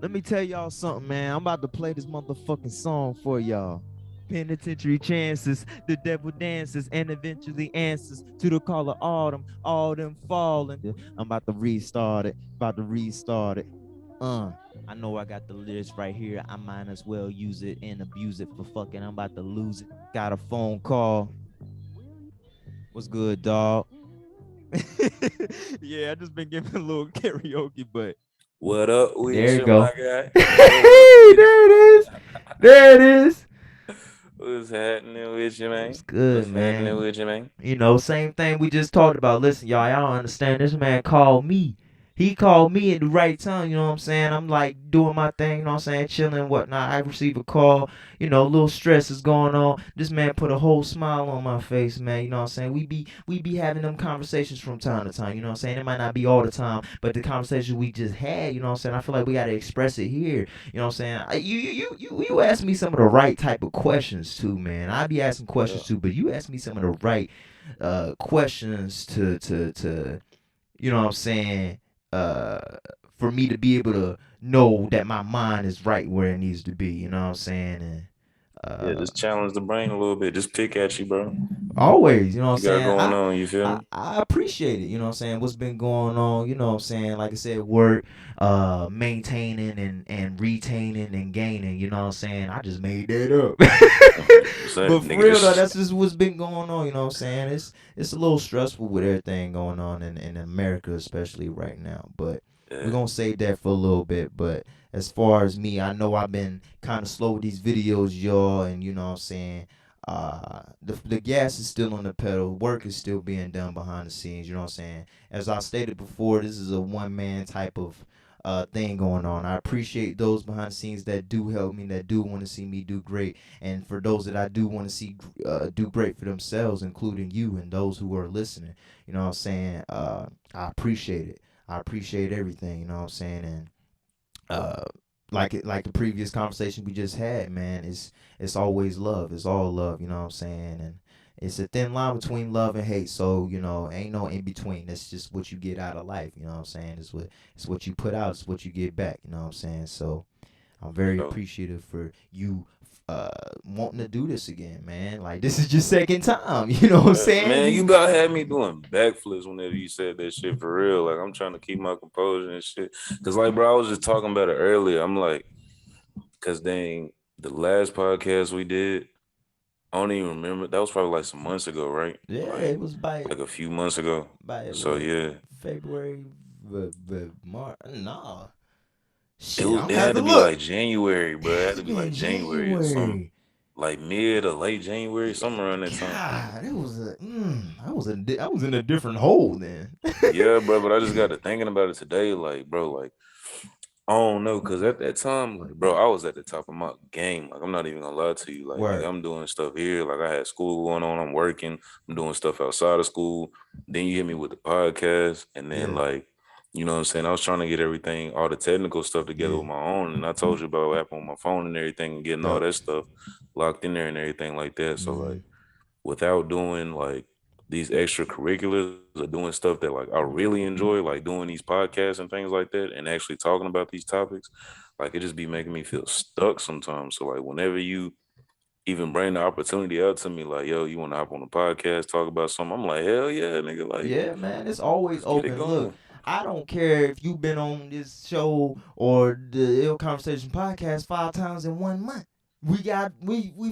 Let me tell y'all something, man. I'm about to play this motherfucking song for y'all. Penitentiary chances, the devil dances, and eventually answers to the call of autumn falling. I'm about to restart it, about to restart it. Uh, I know I got the lyrics right here. I might as well use it and abuse it for fucking. I'm about to lose it. Got a phone call. What's good, dog? Yeah, I just been giving a little karaoke, but What up with there you you, my go. guy? What up Hey, with there it is. There it is. you? What's happening with you, What's man? good, What's happening man? with you, man? Same thing we just talked about. Listen, y'all don't understand. This man called me. He called me at the right time, you know what I'm saying? I'm like doing my thing, you know what I'm saying? Chilling and whatnot. I receive a call, a little stress is going on. This man put a whole smile on my face, man. You know what I'm saying? We be having them conversations from time to time, you know what I'm saying? It might not be all the time, but the conversation we just had, you know what I'm saying? I feel like we gotta express it here. You know what I'm saying? You ask me some of the right type of questions too, man. I be asking questions Yeah. too, but you ask me some of the right questions to you know what I'm saying, uh for me to be able to know that my mind is right where it needs to be, you know what I'm saying? And Yeah, just challenge the brain a little bit. Just pick at you, bro. always, you know what I'm You got saying? going on, you feel me? I appreciate it, you know what I'm saying? What's been going on, you know what I'm saying? Like I said, work, maintaining and retaining and gaining, you know what I'm saying? I just made that up. 100%. But for Nigga real though, just that's just what's been going on, you know what I'm saying? It's a little stressful with everything going on in America, especially right now. But we're yeah. gonna save that for a little bit. But as far as me, I know I've been kind of slow with these videos, y'all, and you know what I'm saying? The gas is still on the pedal, work is still being done behind the scenes, you know what I'm saying? As I stated before, this is a one man type of thing going on. I appreciate those behind the scenes that do help me, that do want to see me do great, and for those that I do want to see do great for themselves, including you and those who are listening, you know what I'm saying? I appreciate it. I appreciate everything, you know what I'm saying? And uh like the previous conversation we just had, man, it's always love. It's all love, you know what I'm saying? And it's a thin line between love and hate, so ain't no in between. That's just what you get out of life, you know what I'm saying? It's what you put out, it's what you get back, you know what I'm saying? So I'm very So, appreciative for you uh wanting to do this again, man. Like this is your second time, you know what I'm saying? man, you You about had me doing backflips whenever you said that shit for real. Like I'm trying to keep my composure and shit. Cause like, bro, I was just talking about it earlier. I'm like, cause dang, the last podcast we did, I don't even remember. That was probably like some months ago, right? Yeah, Like it was by like a few months ago. So what, yeah, February, March? Nah, it shit, was. I'm It gonna have had to to be look. like January, It bro. It had had to to be be like in January or something, January. like mid or late January, somewhere around that time. God, I was in a different hole then. Yeah, bro. But I just got to thinking about it today, like, bro, like I don't know, cause at that time, like, bro, I was at the top of my game. Like, I'm not even gonna lie to you. Like Word. I'm doing stuff here. Like, I had school going on. I'm working. I'm doing stuff outside of school. Then you hit me with the podcast, and then Yeah. like, you know what I'm saying? I was trying to get everything, all the technical stuff together Yeah. with my own, and I told you about what happened with my phone and everything, and getting all Yup. that stuff locked in there and everything like that. So Mm-hmm. like, without doing like these extracurriculars or doing stuff that like I really enjoy, like doing these podcasts and things like that, and actually talking about these topics, like it just be making me feel stuck sometimes. So like whenever you even bring the opportunity out to me, like, yo, you want to hop on the podcast, talk about something, I'm like, hell yeah, nigga, like Yeah, man, it's always let's get it open. Look, going. I don't care if you've been on this show or the Ill Conversation podcast 5 times in 1 month. We've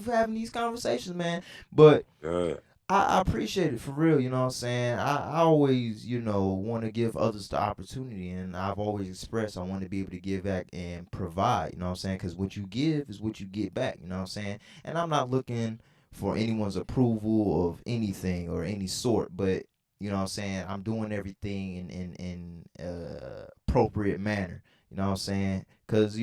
having these conversations, man. But God, I appreciate it for real, you know what I'm saying? I always, want to give others the opportunity, and I've always expressed I want to be able to give back and provide, you know what I'm saying? Because what you give is what you get back, you know what I'm saying? And I'm not looking for anyone's approval of anything or any sort, but, you know what I'm saying? I'm doing everything in appropriate manner, you know what I'm saying? Because,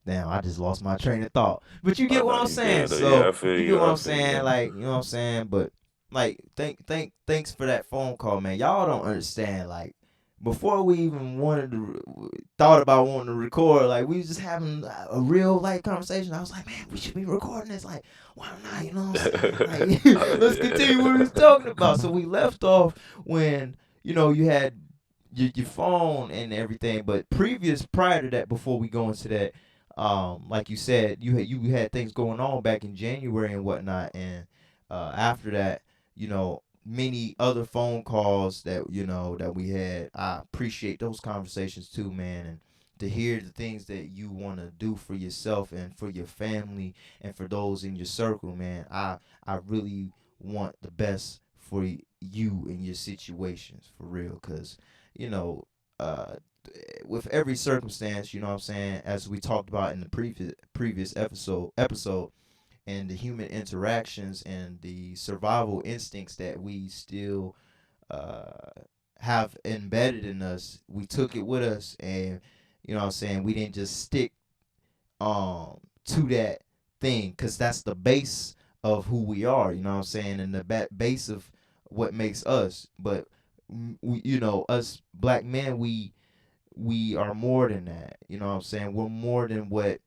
damn, I just lost my train of thought. But you I get what know I'm you saying. good though. Yeah, So I feel you get you. what I I'm feel you saying. though. Like, you know what I'm saying. But like, thanks for that phone call, man. Y'all don't understand. Like, before we even thought about wanting to record, like we was just having a real like conversation. I was like, man, we should be recording this. Like, why not? You know what I'm saying? Like, Oh let's continue what we was yeah. talking about. So we left off when you had your phone and everything, but prior to that, before we go into that, like you said, you had things going on back in January and whatnot, and after that, many other phone calls that that we had. I appreciate those conversations too, man, and to hear the things that you want to do for yourself and for your family and for those in your circle, man. I really want the best for you and your situations, for real, cuz you know uh with every circumstance, what I'm saying, as we talked about in the previous episode, and the human interactions and the survival instincts that we still uh have embedded in us, we took it with us, and what I'm saying, we didn't just stick to that thing, because that's the base of who we are, what I'm saying, and the base of what makes us. But us black men, we are more than that, what I'm saying. We're more than what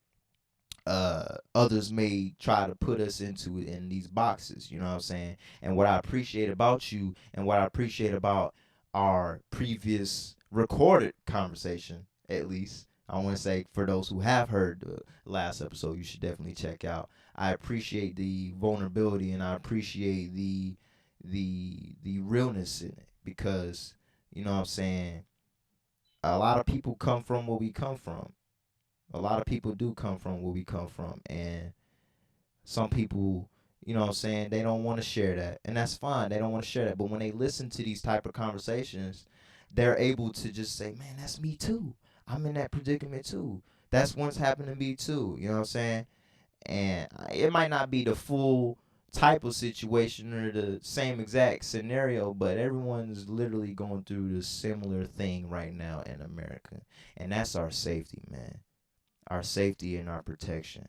others may try to put us into in these boxes, what I'm saying. And what I appreciate about you, and what I appreciate about our previous recorded conversation, at least I want to say, for those who have heard the last episode, you should definitely check out. I appreciate the vulnerability, and I appreciate the realness in it, because what I'm saying, a lot of people come from where we come from. A lot of people do come from where we come from, and some people, what I'm saying, they don't want to share that, and that's fine. They don't want to share that, but when they listen to these type of conversations, they're able to just say, "Man, that's me too. I'm in that predicament too. That's what's happened to me too." You know what I'm saying? And it might not be the full type of situation or the same exact scenario, but everyone's literally going through the similar thing right now in America, and that's our safety, man. Our safety and our protection,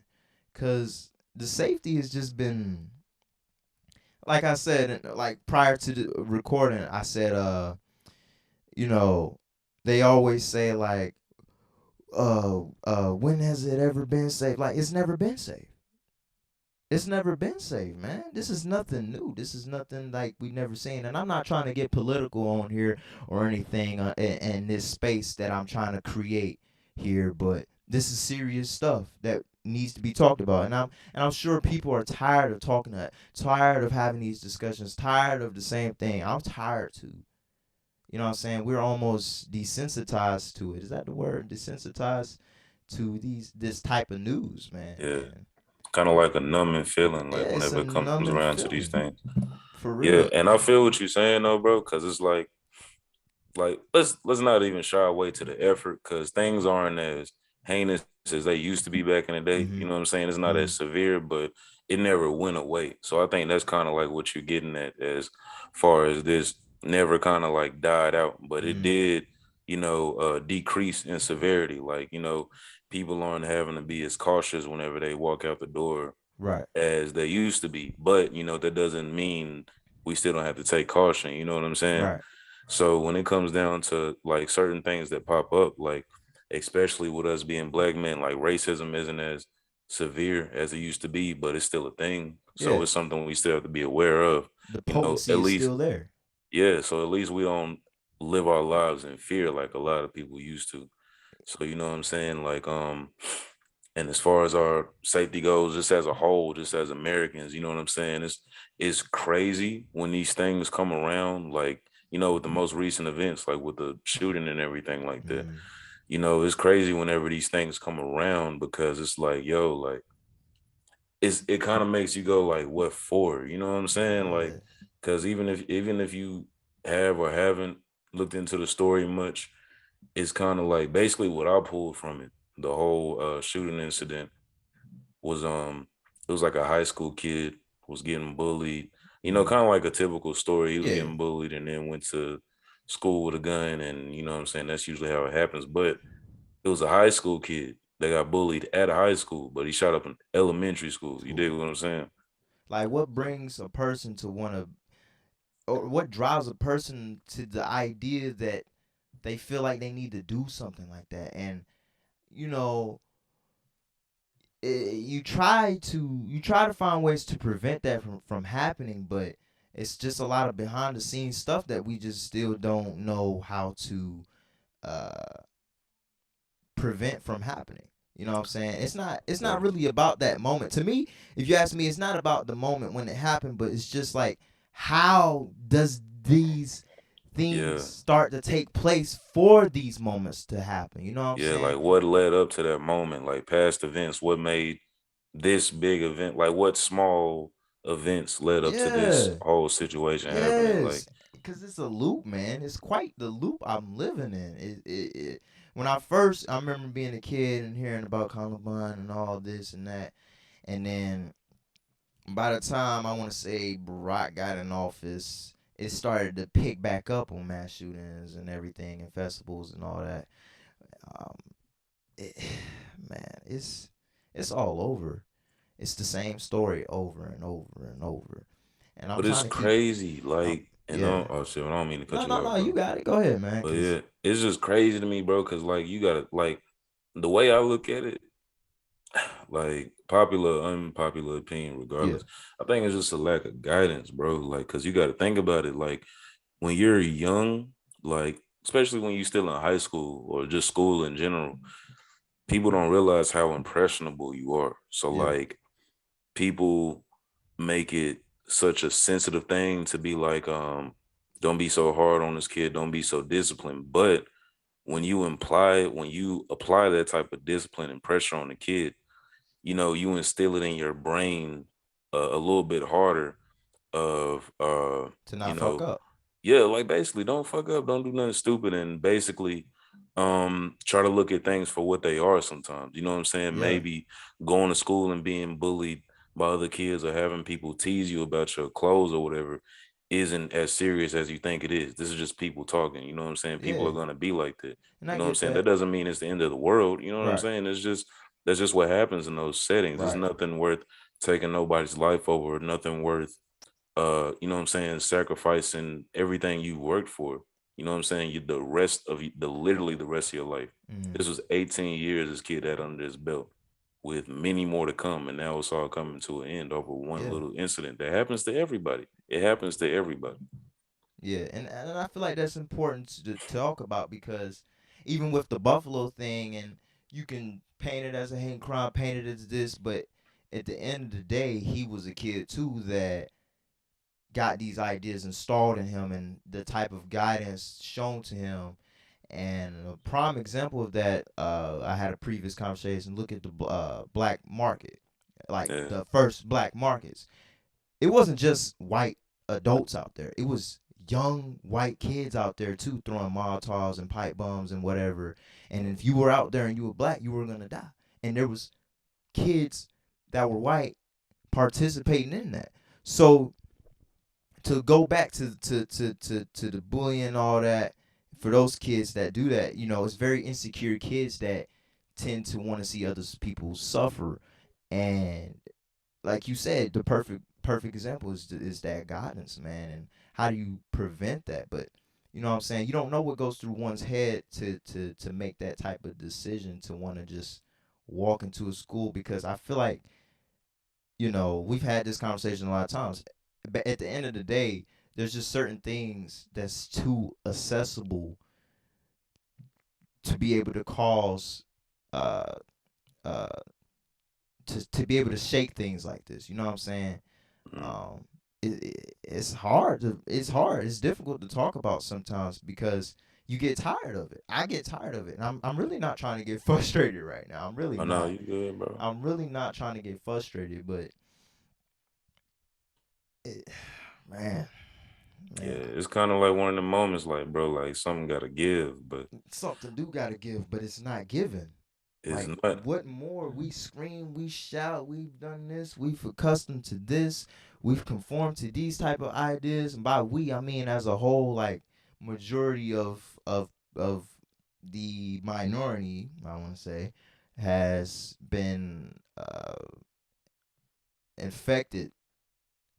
because the safety has just been, like I said, like prior to the recording, I said, you know, they always say, like, when has it ever been safe? Like, it's never been safe. It's never been safe, man. This is nothing new. This is nothing like we never seen. And I'm not trying to get political on here or anything, in this space that I'm trying to create here, but this is serious stuff that needs to be talked about. And I'm sure people are tired of talking that, tired of having these discussions, tired of the same thing. I'm tired too. You know what I'm saying? We're almost desensitized to it. Is that the word? Desensitized to this type of news, man. Yeah, And kind of like a numbing feeling, yeah, like it's whenever a it comes numbing around to these feeling, things. for Yeah, real. and I feel what you're saying though, bro, because it's like let's not even shy away to the effort, because things aren't as heinous as they used to be back in the day. You Mhm. know what I'm saying? It's not as Mhm. severe, but it never went away. So I think that's kind of like what you're getting at, as far as this never kind of like died out, but it Mhm. did, decrease in severity. Like, people aren't having to be as cautious whenever they walk out the door Right. as they used to be. But that doesn't mean we still don't have to take caution. You know what I'm saying? Right. So when it comes down to like certain things that pop up, like especially with us being black men, like racism isn't as severe as it used to be, but it's still a thing. So Yeah. it's something we still have to be aware of. The At potency is least, still there. yeah. So at least we don't live our lives in fear like a lot of people used to. So you know what I'm saying? Like, and as far as our safety goes, just as a whole, just as Americans, you know what I'm saying? It's crazy when these things come around, like, with the most recent events, like with the shooting and everything like that. Mhm. It's crazy whenever these things come around, because it's like, yo, like it kind of makes you go like, what for? You know what I'm saying? Like, Yeah. because even if you have or haven't looked into the story much, it's kind of like basically what I pulled from it. The whole shooting incident was it was like a high school kid was getting bullied. Mhm. Kind of like a typical story. He was Yeah. getting bullied and then went to school with a gun, and you know what I'm saying, that's usually how it happens. But it was a high school kid that got bullied at a high school, but he shot up an elementary school. You dig Cool. what I'm saying? Like, what brings a person to want to, or what drives a person to the idea that they feel like they need to do something like that? And you know, you try to find ways to prevent that from happening, but it's just a lot of behind the scenes stuff that we just still don't know how to uh prevent from happening. You know what I'm saying? It's not Yeah. really about that moment. To me, if you ask me, it's not about the moment when it happened, but it's just like how does these things Yeah. start to take place for these moments to happen? You know what I'm Yeah. saying? Like what led up to that moment, like past events, what made this big event, like what small events led up to this Yeah. whole situation happening. Like, Yes. Because it's a loop, man. It's quite the loop I'm living in. When I remember being a kid and hearing about Columbine and all this and that, and then by the time I want to say Barack got in office, it started to pick back up on mass shootings and everything and festivals and all that. Um, it, man, it's all over. It's the same story over and over and over. And I'm but it's trying to keep. crazy. Um, Like, and yeah. oh shit, I don't mean to cut No, you no, off, no. You bro. got it. Go ahead, man. But Cause yeah, it's just crazy to me, bro. Cause like you gotta like the way I look at it, like popular, unpopular opinion, yeah, regardless. I think it's just a lack of guidance, bro. Like, cause you gotta think about it. Like when you're young, like especially when you're still in high school or just school in general, people don't realize how impressionable you are. So yeah. like people make it such a sensitive thing to be like, don't be so hard on this kid, don't be so disciplined. But when you apply that type of discipline and pressure on the kid, you instill it in your brain a little bit harder of To you not fuck know up. yeah, like basically don't fuck up, don't do nothing stupid, and basically try to look at things for what they are sometimes. You know what I'm saying? Yeah, Maybe going to school and being bullied by other kids or having people tease you about your clothes or whatever isn't as serious as you think it is. This is just people talking. You know what I'm saying? People are yeah. gonna be like that. And You I know what I'm get saying? That that. doesn't mean it's the end of the world. You know what I'm Right, saying? That's just what happens in those settings. There's right. nothing worth taking nobody's life over, nothing worth you know what I'm saying, sacrificing everything you worked for. You know what I'm saying? The rest of the literally the rest of your life. Mm, This was 18 years this kid had under his belt with many more to come. And now it's all coming to an end over one yeah, little incident that happens to everybody. It happens to everybody. yeah. And I feel like that's important to talk about because even with the Buffalo thing, and you can paint it as a hate crime, paint it as this, but at the end of the day, he was a kid too that got these ideas installed in him and the type of guidance shown to him. And a prime example of that, I had a previous conversation. Look at the black market, like Yeah. the first black markets. It wasn't just white adults out there. It was young white kids out there too, throwing Molotovs and pipe bombs and whatever. And if you were out there and you were black, you were gonna die. And there was kids that were white participating in that. So to go back to the bullying and all that, for those kids that do that, it's very insecure kids that tend to want to see other people suffer. And like you said, the perfect example is that guidance, man. And how do you prevent that? But you know what I'm saying? You don't know what goes through one's head to make that type of decision to want to just walk into a school, because I feel like, we've had this conversation a lot of times. But at the end of the day, there's just certain things that's too accessible to be able to cause uh uh to be able to shake things like this. You know what I'm saying? Mm. Um it's hard it's difficult to talk about sometimes because you get tired of it. I get tired of it. And I'm really not trying to get frustrated right now. I'm really I know not. you good, bro. I'm really not trying to get frustrated, but it, man, Yeah, man, it's kind of like one of the moments, like, bro, like something gotta give, but something do gotta give, but it's not given. it's Like, not. what more? We scream, we shout, we've done this, we've accustomed to this, we've conformed to these type of ideas, and by we I mean as a whole, like majority of the minority, I want to say, has been infected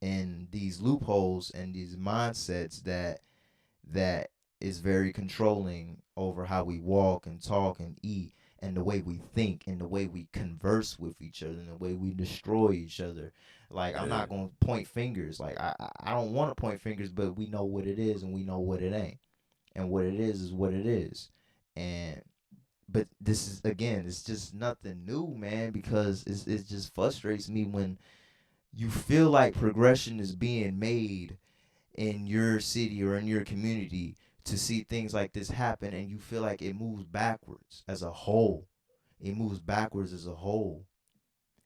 in these loopholes and these mindsets that is very controlling over how we walk and talk and eat. and the way we think and the way we converse with each other and the way we destroy each other. Like, I'm Yeah, not gonna point fingers. Like, I don't want to point fingers, but we know what it is and we know what it ain't, and what it is what it is. And but this is, again, it's just nothing new, man, because it just frustrates me when you feel like progression is being made in your city or in your community to see things like this happen, and you feel like it moves backwards as a whole. It moves backwards as a whole.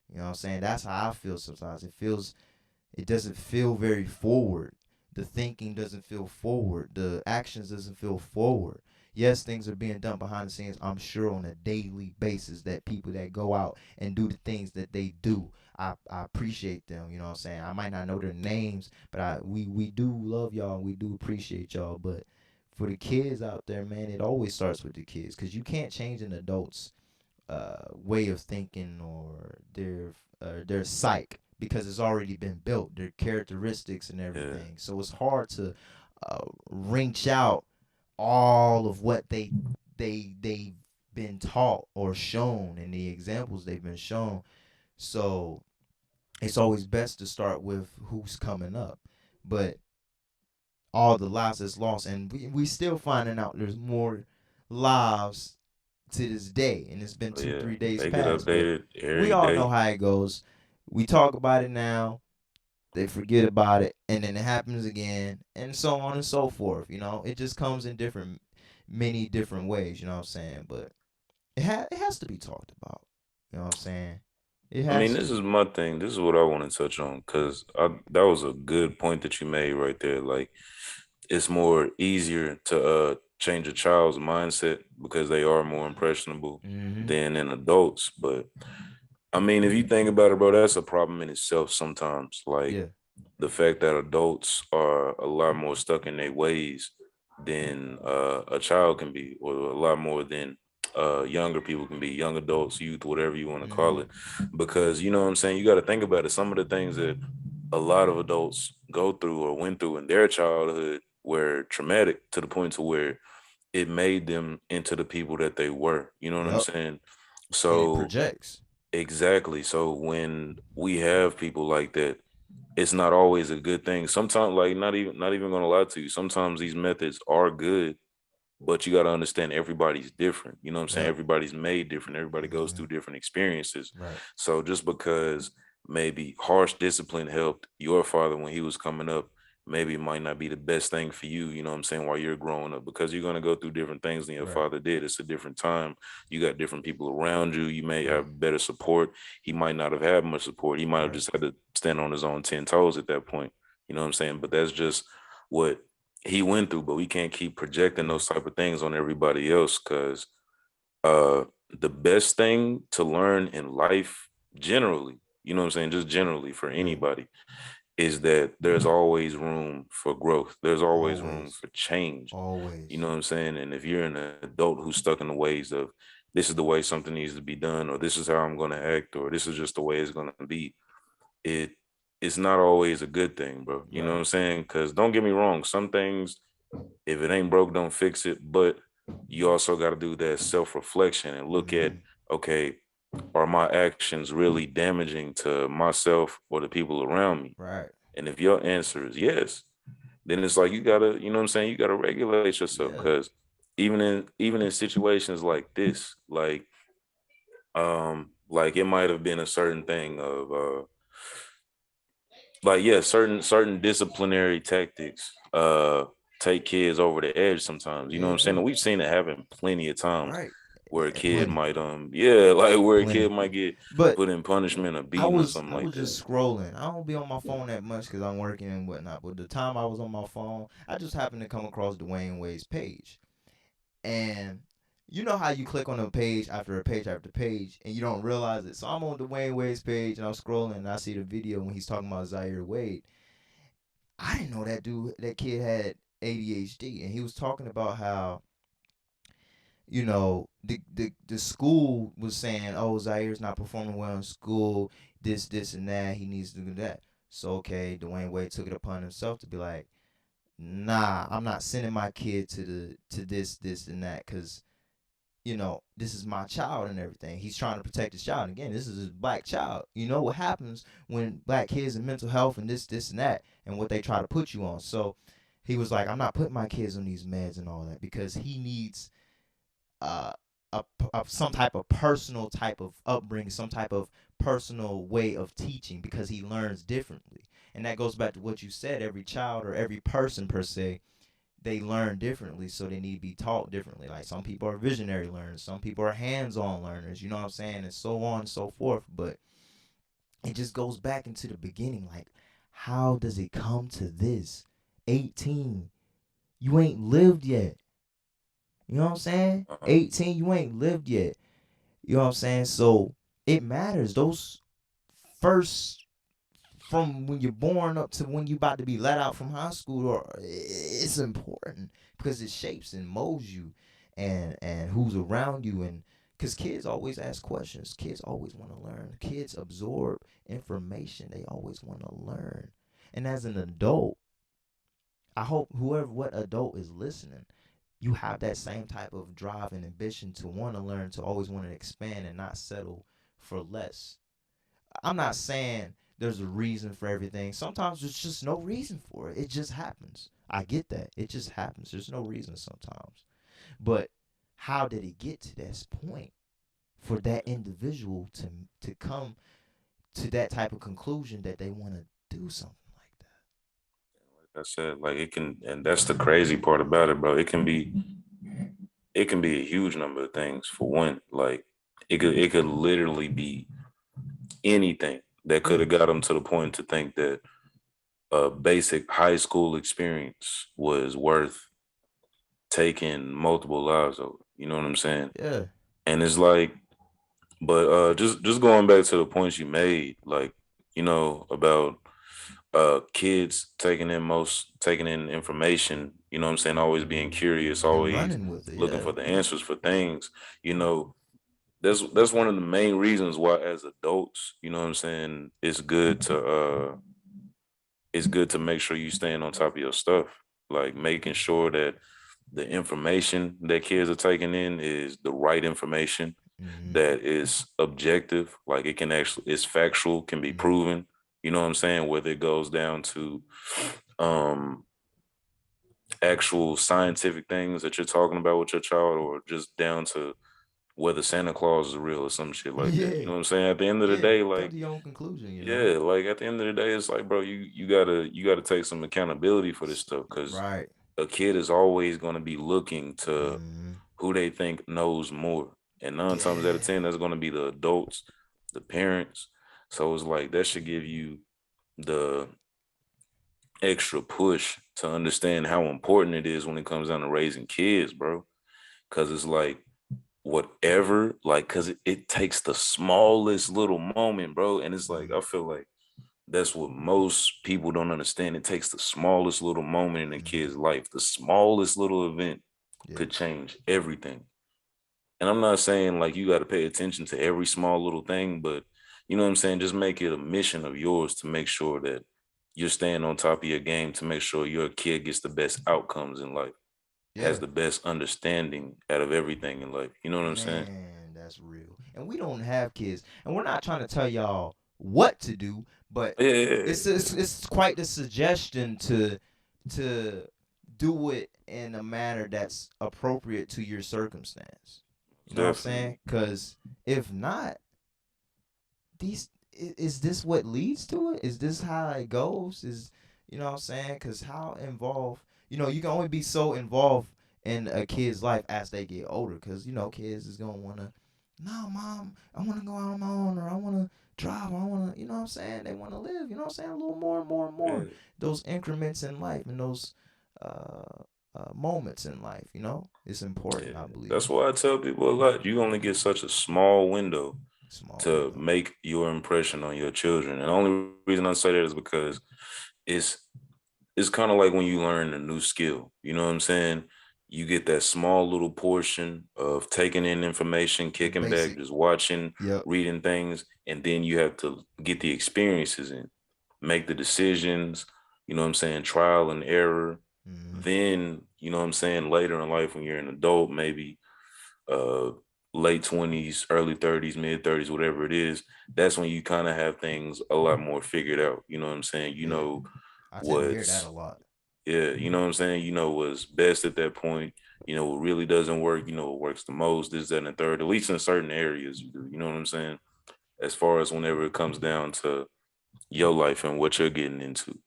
You know what I'm saying? That's how I feel sometimes. It doesn't feel very forward. The thinking doesn't feel forward. The actions doesn't feel forward. Yes, things are being done behind the scenes, I'm sure, on a daily basis, that people that go out and do the things that they do, I appreciate them. You know what I'm saying? I might not know their names, but we do love y'all and we do appreciate y'all. But for the kids out there, man, it always starts with the kids, because you can't change an adult's way of thinking or their psyche, because it's already been built, their characteristics and yeah, everything. So it's hard to wrench out all of what they've been taught or shown and the examples they've been shown. So it's always best to start with who's coming up. But all the lives that's lost, and we still finding out there's more lives to this day, and it's been two, yeah. 3 days They get past. But updated we every all know day. how it goes. We talk about it now, they forget about it, and then it happens again, and so on and so forth. It just comes in many different ways. You know what I'm saying? But it has to be talked about. You know what I'm saying? It I mean, has this to. is my thing. This is what I want to touch on because that was a good point that you made right there. Like, it's more easier to change a child's mindset because they are more impressionable Mm-hmm. than in adults. But I mean, if you think about it, bro, that's a problem in itself sometimes. Like, Yeah. the fact that adults are a lot more stuck in their ways than a child can be, or a lot more than younger people can be, young adults, youth, whatever you want to call Mm-hmm. it. Because you know what I'm saying, you got to think about it. Some of the things that a lot of adults go through or went through in their childhood were traumatic to the point to where it made them into the people that they were. You know what I'm Yep. saying? And it So projects. exactly. So when we have people like that, it's not always a good thing. Sometimes, like, not even gonna lie to you, sometimes these methods are good, but you got to understand everybody's different. You know what I'm saying? Yep. Everybody's made different. Everybody goes Mm-hmm. through different experiences. Right. So just because maybe harsh discipline helped your father when he was coming up, maybe it might not be the best thing for you, you know what I'm saying, while you're growing up, because you're going to go through different things than your Right. father did. It's a different time. You got different people around you. You may Right. have better support. He might not have had much support. He might have Right. just had to stand on his own 10 toes at that point. You know what I'm saying? But that's just what he went through, but we can't keep projecting Yeah. those type of things on everybody else because uh the best thing to learn in life generally, you know what I'm saying, just generally for Yeah. anybody, is that there's always room for growth. There's always room Always. for change. You Always. know what I'm saying? And if you're an adult who's stuck in the ways of this is the way something needs to be done, or this is how I'm gonna act, or this is just the way it's gonna be, it it's not always a good thing, bro. You know what Right. I'm saying? Because don't get me wrong, some things, if it ain't broke, don't fix it. But you also got to do that self reflection and look at, Mm-hmm. okay, are my actions really damaging to myself or the people around me? Right. And if your answer is yes, then it's like you gotta, you know what I'm saying, you gotta regulate yourself Yeah. because even in situations like this, like it might have been a certain thing of like yeah, certain disciplinary tactics take kids over the edge sometimes. You know Yeah, what it I'm saying? And do. we've seen it happen plenty of times Right. where a kid Plenty. might yeah, like where a kid Plenty. might get But put in punishment or I beaten or was something I like was that. just scrolling. I don't be on my phone that much because I'm working and whatnot. But the time I was on my phone, I just happened to come across Dwayne Wade's page. And you know how you click on a page after page and you don't realize it. So I'm on Dwayne Wade's page and I'm scrolling and I see the video when he's talking about Zaire Wade. I didn't know that kid had ADHD, and he was talking about how the school was saying, oh, Zaire's not performing well in school, this and that, he needs to do that. So okay, Dwayne Wade took it upon himself to be like, nah, I'm not sending my kid to this and that, because this is my child and everything. He's trying to protect his child. And again, this is his black child. You know what happens when black kids and mental health and this and that and what they try to put you on. So he was like, I'm not putting my kids on these meds and all that because he needs uh, some type of personal type of upbringing, some type of personal way of teaching because he learns differently. And that goes back to what you said. Every child or every person per se, they learn differently, so they need to be taught differently. Like some people are visionary learners, some people are hands-on learners, you know what I'm saying, and so on and so forth. But it just goes back into the beginning. Like, how does it come to this? 18, you ain't lived yet. You know what I'm saying? Uh-huh. 18, you ain't lived yet. You know what I'm saying? So it matters. Those first, from when you're born up to when you about to be let out from high school, or it's important because it shapes and molds you, and who's around you, and because kids always ask questions. Kids always want to learn. Kids absorb information. They always want to learn. And as an adult, I hope whoever what adult is listening, you have that same type of drive and ambition to want to learn, to always want to expand and not settle for less. I'm not saying there's a reason for everything. Sometimes there's just no reason for it. It just happens. I get that. It just happens. There's no reason sometimes. But how did it get to this point for that individual to come to that type of conclusion that they want to do something like Like I said, like it can, and that's the crazy part about it, bro. It can be a huge number of things. For one, like it could literally be anything that that? could Yeah. have got them to the point to think that a basic high school experience was worth taking multiple lives over. You know what I'm saying? Yeah. And it's like, but just going back to the points you made, like, about kids taking in information, you know what I'm saying, always being curious, And always running with it. looking Yeah. for the answers for things, you know, that's one of the main reasons why as adults, you know what I'm saying, it's good to make sure you staying on top of your stuff, like making sure that the information that kids are taking in is the right information, Mm-hmm. that is objective, like it can actually, it's factual, can be Mm-hmm. proven. You know what I'm saying? Whether it goes down to um actual scientific things that you're talking about with your child, or just down to whether Santa Claus is real or some shit like that. You Yeah. know what I'm saying? At the end of the Yeah. day, Come like, to your own conclusion. yeah, like at the end of the day, it's like, bro, you gotta take some accountability for this stuff, because Right. a kid is always gonna be looking to Mm-hmm. who they think knows more. And nine times out of Yeah. 10, that's gonna be the adults, the parents. So it's like that should give you the extra push to understand how important it is when it comes down to raising kids, bro. Cause it's like whatever, like, cause it takes the smallest little moment, bro. And it's like, Mm-hmm. I feel like that's what most people don't understand. It takes the smallest little moment in a Mm-hmm. kid's life, the smallest little event Yeah. could change everything. And I'm not saying like you got to pay attention to every small little thing, but you know what I'm saying? Just make it a mission of yours to make sure that you're staying on top of your game, to make sure your kid gets the best outcomes in life, has Yeah. the best understanding out of everything in life. You know what I'm saying? Man, that's real. And we don't have kids, and we're not trying to tell y'all what to do, but Yeah, it's quite the suggestion to do it in a manner that's appropriate to your circumstance. You know what I'm saying? definitely. Because if not, is this what leads to it? Is this how it goes? Is you know what I'm saying? Because how involved? You can only be so involved in a kid's life as they get older. Because kids is gonna wanna, no, mom, I wanna go out on my own, or I wanna drive, or I wanna, you know what I'm saying? They wanna live. You know what I'm saying? A little more and more and more. Yeah. Those increments in life and those moments in life. It's important. Yeah. I believe. That's why I tell people a lot. You only get such a small window Small to window. make your impression on your children. And the only reason I say that is because it's it's kind of like when you learn a new skill. You know what I'm saying? You get that small little portion of taking in information, The kicking back, basic. just watching, Yep. reading things, and then you have to get the experiences in, make the decisions, you know what I'm saying, trial and error. Mm-hmm. Then, you know what I'm saying, later in life when you're an adult, maybe uh late 20s, early 30s, mid 30s, whatever it is, that's when you kind of have things a lot more figured out. You know what I'm saying? You Yeah, know I tend to hear that a what's lot. yeah, you know what I'm saying? You know what's best at that point. You know what really doesn't work. You know what works the most. This, that, and the third. At least in certain areas, you do. You know what I'm saying? As far as whenever it comes down to your life and what you're getting into.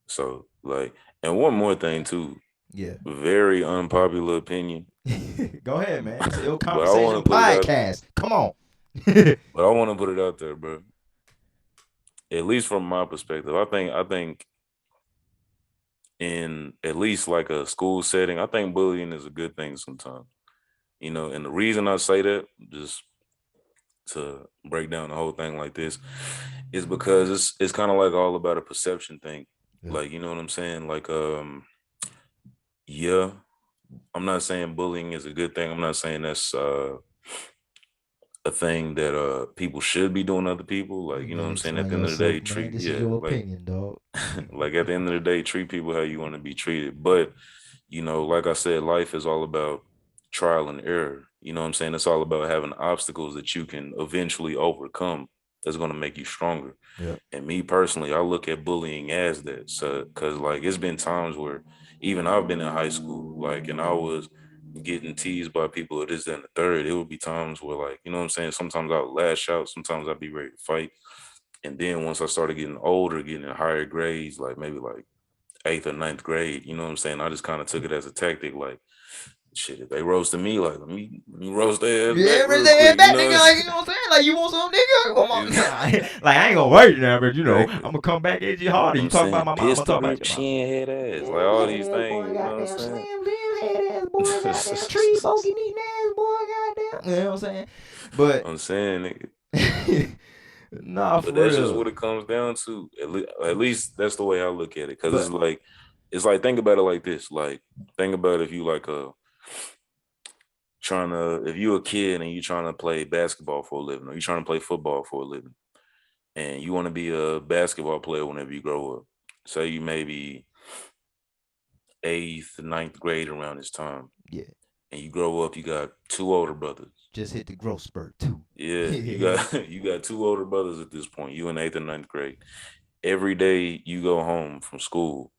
So like, and one more thing too, Yeah. very unpopular opinion, Go ahead, man. Still but I want conversation to put it out. podcast. Come on. But I want to put it out there, bro. At least from my perspective, I think in at least like a school setting, I think bullying is a good thing sometimes. You know, and the reason I say that, just to break down the whole thing like this, is because it's kind of like all about a perception thing. Yeah. Like, you know what I'm saying? Like, yeah, I'm not saying bullying is a good thing. I'm not saying that's a thing that people should be doing to other people. Like, You you know what better I'm saying? At explain the end of the day, yourself, man. treat This is yeah, your like opinion, dog. like at the end of the day, treat people how you want to be treated. But, you know, like I said, life is all about trial and error. You know what I'm saying? It's all about having obstacles that you can eventually overcome that's gonna make you stronger. Yeah. And me personally, I look at bullying as that. So, cause like it's been times where even I've been in high school, like, and I was getting teased by people of this, that, and the third. It would be times where, like, you know what I'm saying? Sometimes I would lash out, sometimes I'd be ready to fight. And then once I started getting older, getting in higher grades, like maybe like eighth or ninth grade, you know what I'm saying? I just kind of took it as a tactic, like, shit, if they roasted me, like, let me roast their ass Yeah, back every real day quick, you back, know nigga. what Like, I'm you know saying? what I'm saying? Like, you want some nigga? Come on. It's- Like, I ain't gonna wait now, but you know, I'm exactly. gonna come back at you harder. You I'm talk about saying my mama, pistol talk about grip, your mama. chin head ass, like Slim all head these ass boy, things, you know what goddamn I'm slim head ass boy, goddamn tree saying? bogey eating ass boy, goddamn. You know what I'm saying? But I'm saying, nigga. nah, But for that's just what real. it comes down to. At least that's the way I look at it. Cause But it's like think about it like this. Like think about if you like trying to if you a kid and you trying to play basketball for a living, or you trying to play football for a living, and you want to be a basketball player whenever you grow up. Say you maybe eighth, ninth grade around this time, yeah, and you grow up, you got two older brothers. just hit the growth spurt too. Yeah, you Yeah. got you got two older brothers at this point. You in eighth and ninth grade. Every day you go home from school,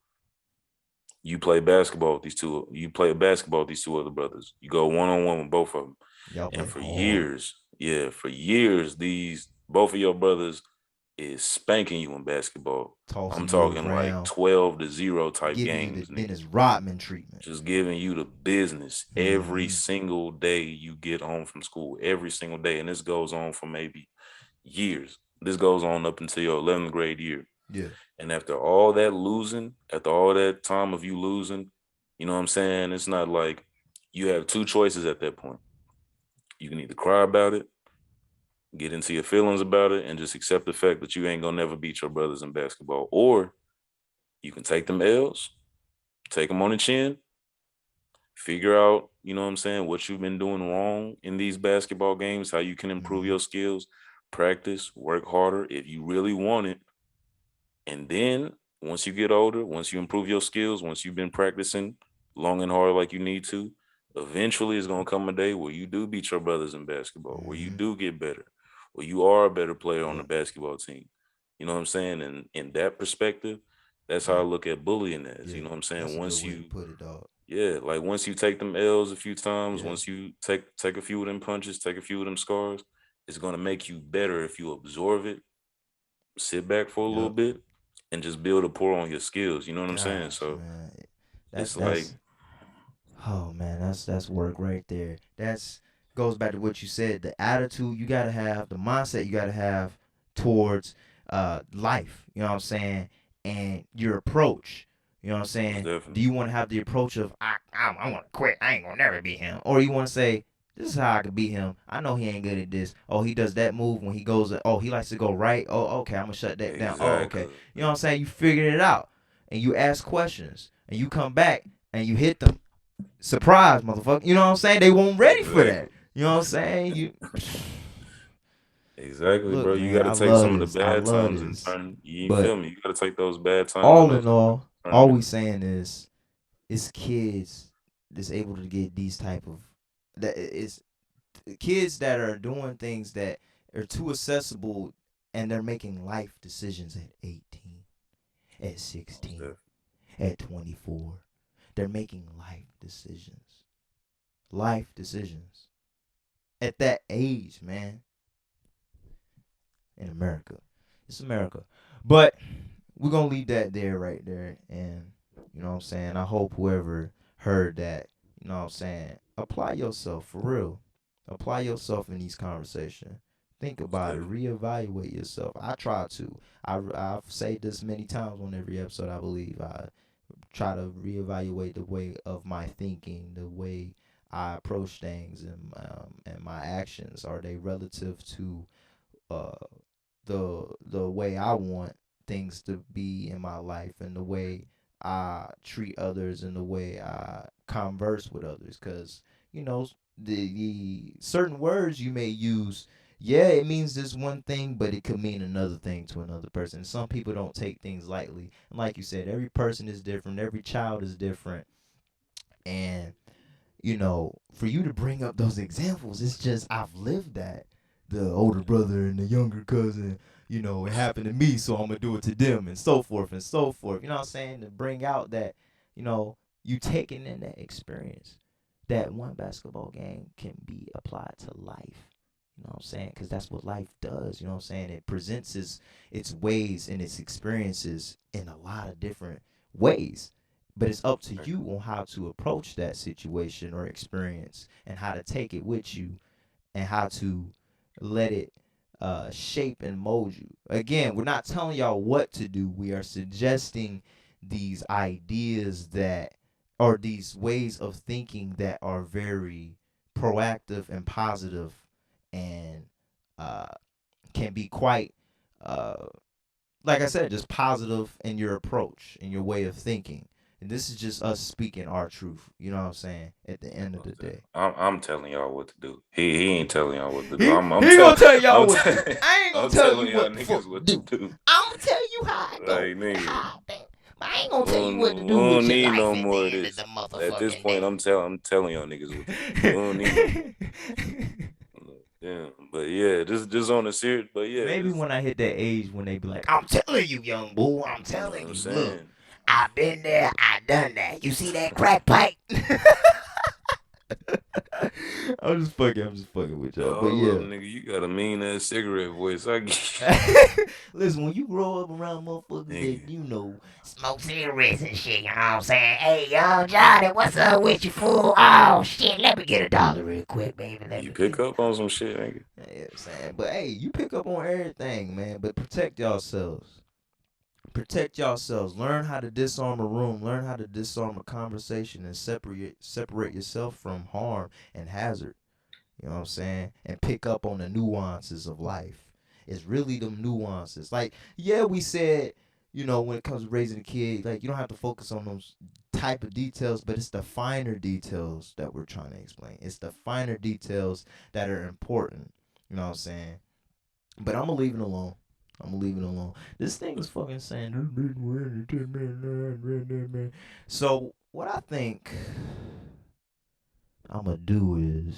you play basketball with these two. You play basketball with these two other brothers. You go one on one with both of them, Y'all and play for hard, years, yeah, for years, these both of your brothers is spanking you in basketball. I'm tossing you talking like around, 12-0 type giving you the games, nigga. Dennis Rodman treatment. Just giving you the business every Mm-hmm. single day you get home from school, every single day, and this goes on for maybe years. This goes on up until your 11th grade year. Yeah. And after all that losing, after all that time of you losing, you know what I'm saying? It's not like you have two choices at that point. You can either cry about it, get into your feelings about it, and just accept the fact that you ain't gonna never beat your brothers in basketball. Or you can take them L's, take them on the chin, figure out, you know what I'm saying, what you've been doing wrong in these basketball games, how you can improve Mm-hmm. your skills, practice, work harder if you really want it. And then once you get older, once you improve your skills, once you've been practicing long and hard like you need to, eventually it's gonna come a day where you do beat your brothers in basketball, where you Mm-hmm. do get better, where you are a better player on the Yeah. basketball team. You know what I'm saying? And in that perspective, that's how I Yeah. look at bullying as. You Yeah. know what I'm That's saying? a good Once way to you put it, dog. yeah, like once you take them L's a few times, Yeah. once you take a few of them punches, take a few of them scars, it's gonna make you better if you absorb it, sit back for a little Yep. bit, and just build a pour on your skills. You know what I'm saying? Gosh, So man. That it's like that's oh man, that's work right there. That's goes back to what you said. The attitude you gotta have, the mindset you gotta have towards life. You know what I'm saying? And your approach. You know what I'm most saying? Do definitely, you want to have the approach of I want to quit. I ain't gonna never beat him, or you want to say this is how I could beat him. I know he ain't good at this. Oh, he does that move when he goes. Oh, he likes to go right. Oh, okay. I'm gonna shut that down. Oh, okay. exactly, You know what I'm saying? You figured it out, and you ask questions, and you come back and you hit them. Surprise, motherfucker. You know what I'm saying? They weren't ready for that. exactly, You know what I'm saying? You exactly, look, bro. You man. got to I take love some of the this. I bad love times and this. turn. You But feel me? You got to take those bad times and all those in good all, times, turn all them we into. saying is it's kids that's able to get these type of that is kids that are doing things that are too accessible, and they're making life decisions at 18, at Most 16, definitely. at 24. They're making life decisions. Life decisions at that age, man. In America, it's America. But we're gonna leave that there, right there, and you know what I'm saying. I hope whoever heard that, you know what I'm saying, apply yourself for real. Apply yourself in these conversations. Think Most about it. definitely. Reevaluate yourself. I try to. I've said this many times on every episode. I believe I try to reevaluate the way of my thinking, the way I approach things, and my actions. Are they relative to uh the way I want things to be in my life, and the way I treat others, and the way I converse with others? Because you know, the certain words you may use, yeah, it means this one thing, but it could mean another thing to another person. Some people don't take things lightly, and like you said, every person is different, every child is different, and you know, for you to bring up those examples, it's just I've lived that. The older brother and the younger cousin, you know, it happened to me, so I'm gonna do it to them, and so forth and so forth. You know what I'm saying? To bring out that, you know, you taking in that experience, that one basketball game can be applied to life. You know what I'm saying? Because that's what life does. You know what I'm saying? It presents its ways and its experiences in a lot of different ways, but it's up to you on how to approach that situation or experience, and how to take it with you, and how to let it shape and mold you. Again, we're not telling y'all what to do. We are suggesting these ideas that, or these ways of thinking that are very proactive and positive, and uh, can be quite uh, like I said, just positive in your approach and your way of thinking. And this is just us speaking our truth. You know what I'm saying? At the end of the Most definitely. day, I'm telling y'all what to do. He ain't telling y'all what to do. he I'm he telling gonna tell y'all I'm what to do. I ain't gonna I'm tell you telling y'all what the fuck niggas to what to do. do. I'm gonna tell you how I go, Like nigga, how I think. But I ain't we gonna tell you don't, what to we do with don't your need life no at more the of end of the this. At this motherfucking point, day. I'm telling y'all niggas what to do. We don't need no more. Yeah, but yeah, just on the serious. But yeah, Maybe just when I hit that age when they be like, I'm telling you, young bull, I'm you know telling what I'm you, look, saying. I've been there, I done that. You see that crack pipe? I'm just fucking with y'all. But Hold up, yeah. nigga, you got a mean ass cigarette voice. I get Listen, when you grow up around motherfuckers that, nigga. you know, smoke cigarettes and shit, you know what I'm saying? Hey, young Johnny, what's up with you, fool? Oh, shit, let me get $1 real quick, baby. Let You me get pick it. up on some shit, nigga. You know what I'm saying? But hey, you pick up on everything, man. But protect yourselves. Protect yourselves. Learn how to disarm a room. Learn how to disarm a conversation, and separate yourself from harm and hazard. You know what I'm saying? And pick up on the nuances of life. It's really them nuances. Like, yeah, we said, you know, when it comes to raising a kid, like you don't have to focus on those type of details, but it's the finer details that we're trying to explain. It's the finer details that are important. You know what I'm saying? But I'm gonna leave it alone. I'm gonna leave it alone. This thing is fucking saying. So what I think I'm gonna do is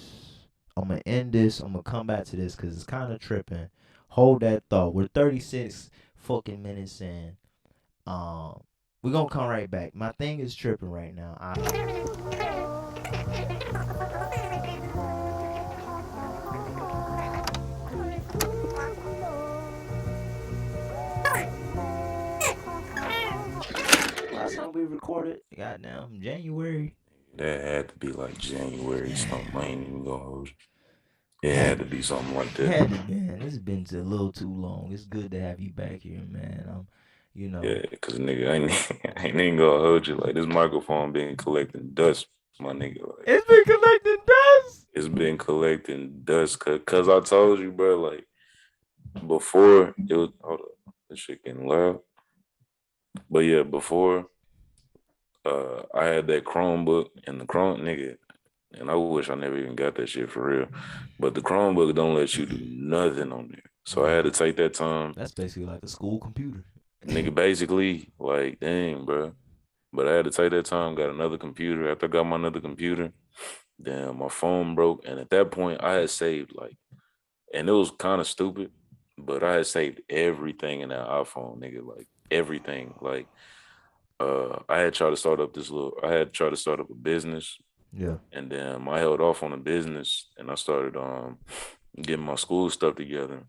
I'm gonna end this. I'm gonna come back to this because it's kind of tripping. Hold that thought. We're 36 fucking minutes in. We're gonna come right back. My thing is tripping right now. Last time we recorded, goddamn January. That had to be like January something. I ain't even gonna hold you. It had Had to be something like that. had to been. It's been a little too long. It's good to have you back here, man. You know, Yeah, cause nigga, I ain't, I ain't even gonna hold you. Like this microphone been collecting dust, my nigga. Like it's been collecting dust. it's been collecting dust. Cause I told you, bro. Like before it was. Hold up, this shit getting loud. But yeah, before I had that Chromebook and the Chrome nigga, and I wish I never even got that shit for real. But the Chromebook don't let you do nothing on there. So I had to take that time, That's basically like a school computer. nigga. Basically, like, dang, bro. But I had to take that time, got another computer. After I got my another computer, Then my phone broke, and at that point, I had saved like, and it was kind of stupid, but I had saved everything in that iPhone, nigga, like everything. Like, I had tried to start up a business, Yeah. and then I held off on the business, and I started getting my school stuff together,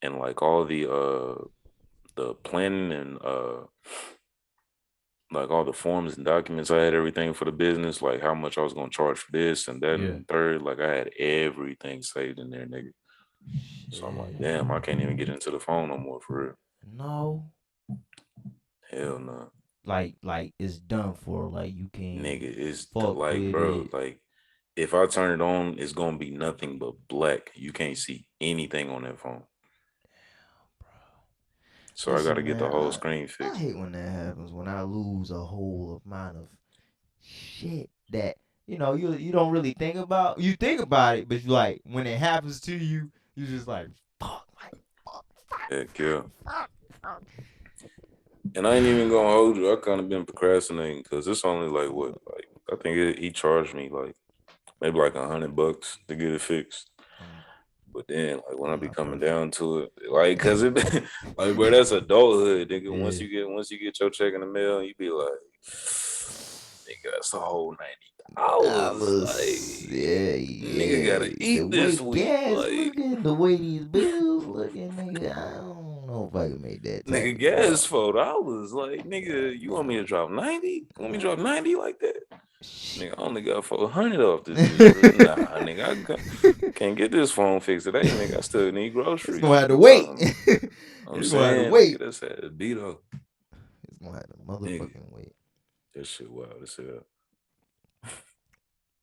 and like all the planning and like all the forms and documents. I had everything for the business, like how much I was gonna charge for this and that Yeah. and the third. Like I had everything saved in there, nigga. So I'm like, Shit. damn, I can't even get into the phone no more for real. No. Hell no. Like it's done for. Like you can't Nigga, it's fuck like, with bro, it. like if I turn it on, it's gonna be nothing but black. You can't see anything on that phone. So I gotta Listen, get the man, whole I screen I fixed. hate when that happens. When I lose a whole amount of shit that you don't really think about. You think about it, but you like when it happens to you, you just like fuck, like fuck, fuck, Heck fuck, yeah. fuck, fuck. And I ain't even gonna hold you. I kind of been procrastinating because it's only like what, like I think he charged me like maybe like $100 to get it fixed. I'm, But then, like when I I'm be not coming perfect. down to it, like, cause it, like, bro, that's adulthood, nigga. Once Yeah. you get your check in the mail, you be like, nigga, that's a whole $90. Dollars. Yeah, Like, nigga gotta yeah. The eat way this week. gas Like, looking, the way these bills looking, nigga, I don't know if I can make that type nigga, of gas drop. $4. Like, nigga, you want me to drop 90? You want me to drop 90 like that? Shit. Nigga, I only got 400 off this bitch, bro. Nah, nigga, can't get this phone fixed today, nigga. I still need It's groceries. gonna have What to you wait. talking about? I'm It's gonna have to saying, nigga, wait. that's had to be though. It's gonna have to Nigga, motherfucking wait. that shit wild as hell.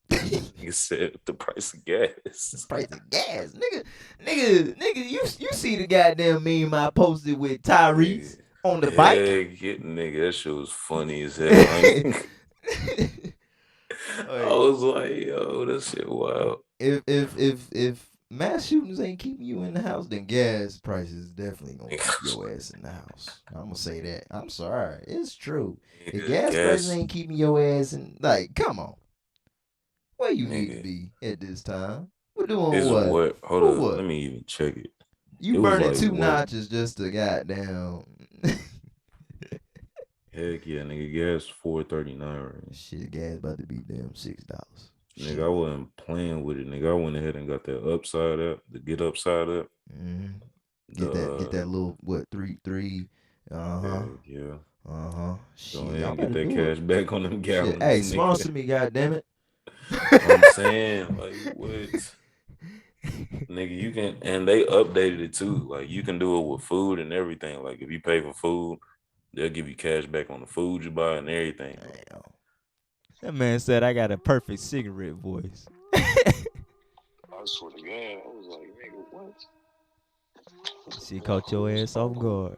Nigga said the price of gas. Price of gas, nigga. You see the goddamn meme I posted with Tyrese Nigga, on the bike? heck, nigga, that shit was funny as hell. I Like, was like, yo, that shit wild. if mass shootings ain't keeping you in the house, then gas prices definitely gonna keep your ass in the house. I'm gonna say that. I'm sorry, it's true. If Nigga, gas prices gas, ain't keeping your ass in, like, come on, where you need to nigga. be at this time? We're doing It's what? what? Hold For up, let what? me even check it. You It was burning like two what? notches just to goddamn. Heck yeah, nigga, gas 4.39 right now. Shit, gas about to be damn $6. Nigga, I Shit. wasn't playing with it. Nigga, I went ahead and got that upside up, the get upside up. Mm-hmm. The Get that little what three. Uh huh. heck yeah. Uh huh. Go Shit, ahead y'all and get better that do it. cash back on them Shit. gallons, Hey, nigga. sponsor me, goddamn it. I'm saying, like, what? Nigga, you can, and they updated it too. Like, you can do it with food and everything. Like, if you pay for food, they'll give you cash back on the food you buy and everything. Like, Damn. That man said I got a perfect cigarette voice. I swear to God, I was like, nigga, what? She caught your ass off guard.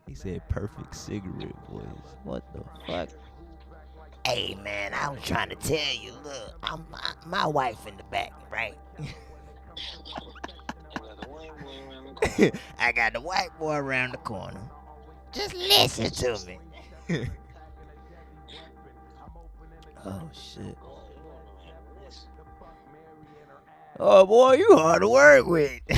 He said perfect cigarette voice. What the fuck? Hey man, I was trying to tell you. Look, my wife in the back, right? I got the white boy around the corner. Just listen to me. Oh shit. Oh boy, you hard to work with. I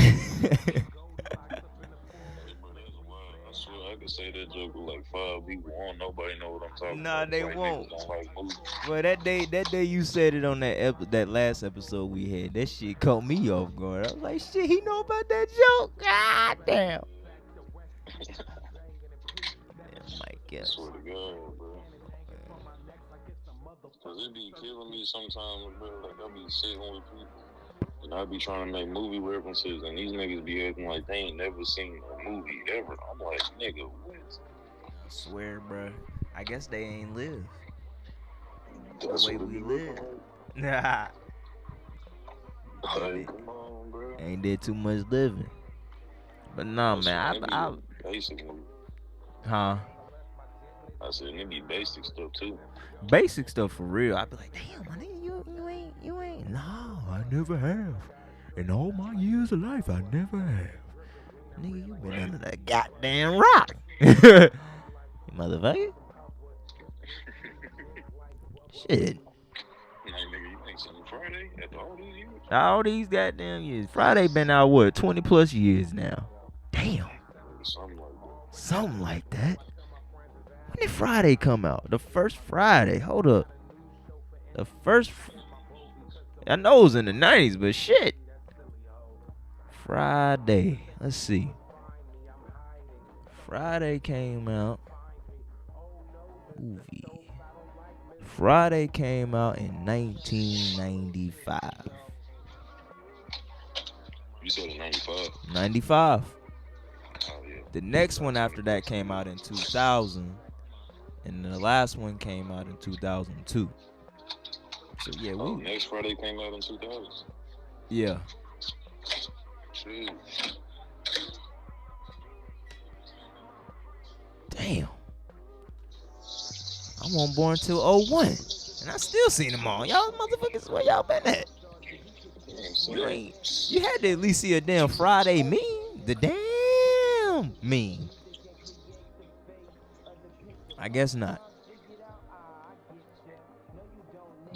swear I could say that joke with like 5 people. Won't nobody know what I'm talking Nah, about. It's they like won't. niggas don't like movies. Well, that day you said it on that last episode we had. That shit caught me off guard. I was like, shit, he know about that joke. God damn. Damn, Mike I Epps. swear to God, bro. Cause it be killing me sometimes, bro. Like I be sitting with people and I be trying to make movie references, and these niggas be acting like they ain't never seen a movie ever. I'm like, nigga, what? I swear, bro. I guess they ain't live the That's way what it we be looking live. like. Nah. ain't Like, it? come on, bro. Ain't there too much living? But nah, I said, man. it be I the basic movie. huh? I said, it be basic stuff too. Basic stuff for real. I be like, damn, my nigga, you ain't. No, I never have. In all my years of life, I never have. Nigga, you been under that goddamn rock. You motherfucker. Shit. Like, nigga, you think something Friday after all these years? All these goddamn years. Friday been out what, 20 plus years now. Damn. Something like that. Something like that. When did Friday come out? The first Friday. Hold up. The first. I know it was in the 90s, but shit. Friday. Let's see. Friday came out. Movie. Friday came out in 1995. You said in 95? 95. Oh, yeah. The next About one 20 after that plus came out years. in 2000. And the last one came out in 2002. So yeah, Oh, next Friday came out in 2000. yeah. Shit. Damn. I wasn't born till '01. And I still seen them all. Y'all motherfuckers, where y'all been at? You ain't. You had to at least see a damn Friday meme. The damn meme. I guess not.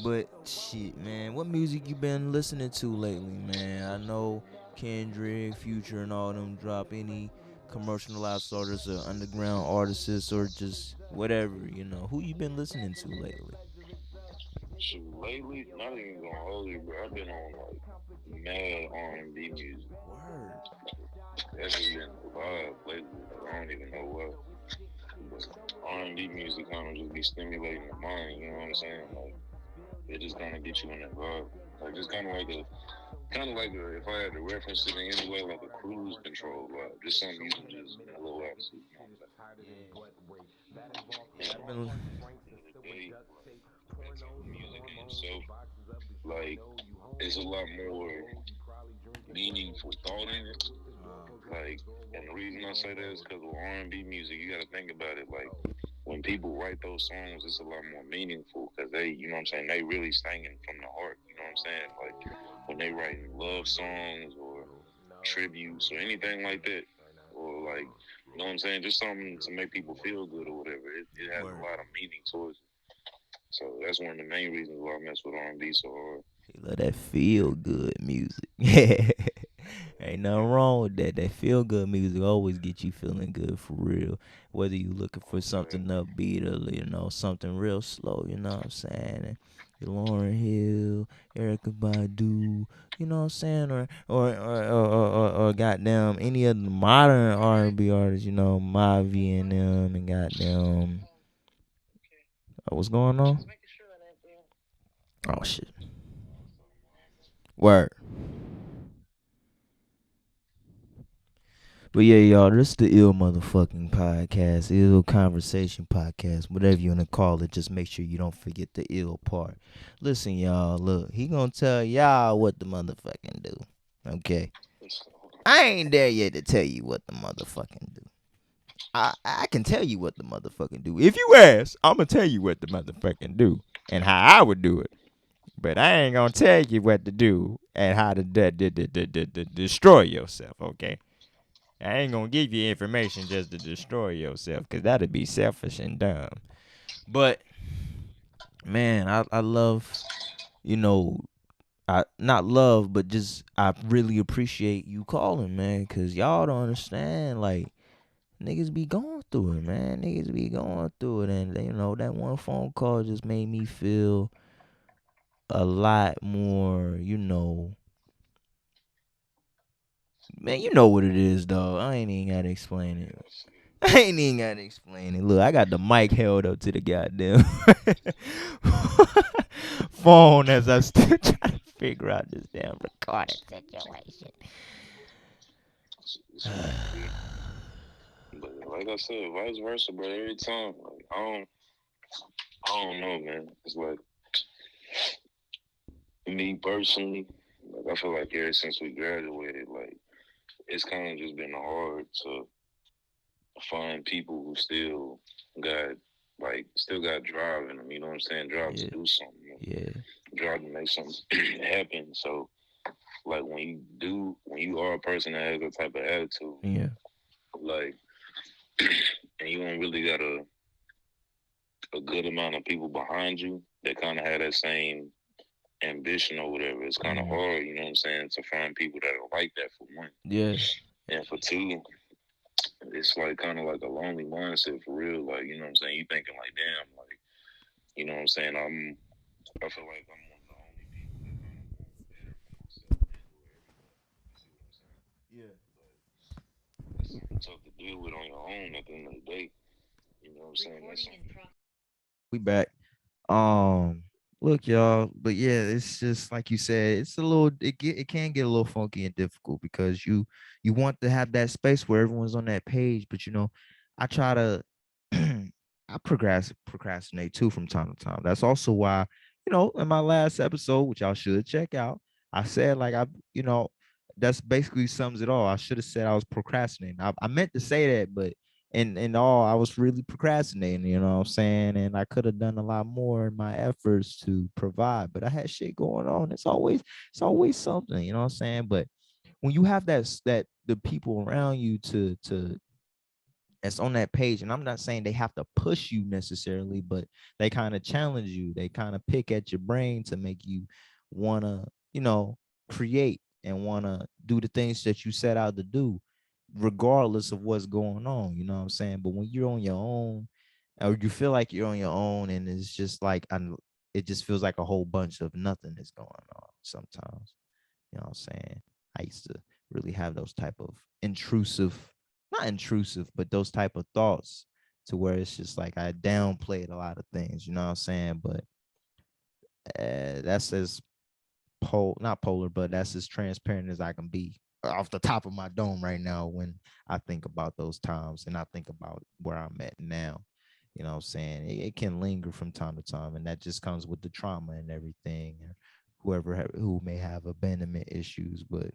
But shit, man, what music you been listening to lately, man? I know Kendrick, Future, and all them drop any commercialized artists or underground artists or just whatever, you know. Who you been listening to lately? Shoot, lately, not even gonna hold you, bro. I've been on like mad R&B music. Word. That's just been a vibe lately. Like, I don't even know what. But R&B music kind of just be stimulating the mind. You know what I'm saying? Like it just kind of get you in that vibe. Like just kind of like a, if I had to reference it in any way, like a cruise control vibe. Just something you can just blow out to. You know what I'm Yeah, saying? I've been. At the end of the day, like that type of music in itself, like it's a lot more meaningful thought in it. Like, and the reason I say that is because with R&B music, you got to think about it. Like, when people write those songs, it's a lot more meaningful because they, you know what I'm saying, they really singing from the heart. You know what I'm saying? Like, when they writing love songs or tributes or anything like that, or like, you know what I'm saying, just something to make people feel good or whatever. It has a Word. lot of meaning towards it. So that's one of the main reasons why I mess with R&B so hard. He love that feel good music. Yeah. Ain't nothing wrong with that. That feel good music always get you feeling good for real. Whether you looking for something upbeat or something real slow, you know what I'm saying? And Lauren Hill, Erica Badu, you know what I'm saying, or goddamn any of the modern R&B artists, Mavi and them, and goddamn, what's going on? Oh shit, word. But yeah, y'all, this is the ill motherfucking podcast, ill conversation podcast, whatever you wanna call it. Just make sure you don't forget the ill part. Listen, y'all, look, he gonna tell y'all what the motherfucking do. Okay, I ain't there yet to tell you what the motherfucking do. I can tell you what the motherfucking do. If you ask, I'm gonna tell you what the motherfucking do and how I would do it. But I ain't gonna tell you what to do and how to destroy yourself. Okay. I ain't gonna give you information just to destroy yourself, cause that'd be selfish and dumb. But man, I love, you know, I not love, but just I really appreciate you calling, man, cause y'all don't understand. Like niggas be going through it, man. Niggas be going through it, and that one phone call just made me feel a lot more, Man, you know what it is, though. I ain't even gotta explain it. I ain't even gotta explain it. Look, I got the mic held up to the goddamn phone as I still try to figure out this damn recording situation. But like I said, vice versa, but every time, like I don't know, man. It's like me personally, like I feel like ever since we graduated, like it's kind of just been hard to find people who got still got drive in them. You know what I'm saying? Drive to Yeah, do something, yeah, drive to make something happen. So like when you are a person that has that type of attitude, yeah, like, and you don't really got a good amount of people behind you that kind of had that same ambition or whatever. It's kind of hard, you know what I'm saying, to find people that are like that for one. Yeah. And for two, it's like kind of like a lonely mindset for real. Like, you know what I'm saying? You thinking like, damn, like, you know what I'm saying? I feel like I'm one of the only people that kind of want better for myself and or everybody. You see what I'm saying? Yeah. But it's something tough to deal with on your own at the end of the day. You know what I'm saying? That's something. We back. Um, look, y'all, but yeah, it's just like you said, it's a little it can get a little funky and difficult because you want to have that space where everyone's on that page, but I try to I procrastinate too from time to time. That's also why, in my last episode, which y'all should check out, I said like you know, that's basically sums it all. I should have said I was procrastinating. I meant to say that, but in all, I was really procrastinating, you know what I'm saying? And I could have done a lot more in my efforts to provide, but I had shit going on. It's always something, you know what I'm saying? But when you have that the people around you to that's on that page, and I'm not saying they have to push you necessarily, but they kind of challenge you. They kind of pick at your brain to make you wanna, create and wanna do the things that you set out to do, regardless of what's going on. You know what I'm saying? But when you're on your own, or you feel like you're on your own, and it's just like it just feels like a whole bunch of nothing is going on sometimes. You know what I'm saying? I used to really have those type of not intrusive, but those type of thoughts to where it's just like I downplayed a lot of things, you know what I'm saying? But that's as not polar, but that's as transparent as I can be off the top of my dome right now when I think about those times and I think about where I'm at now. You know what I'm saying? It can linger from time to time, and that just comes with the trauma and everything. Who may have abandonment issues, but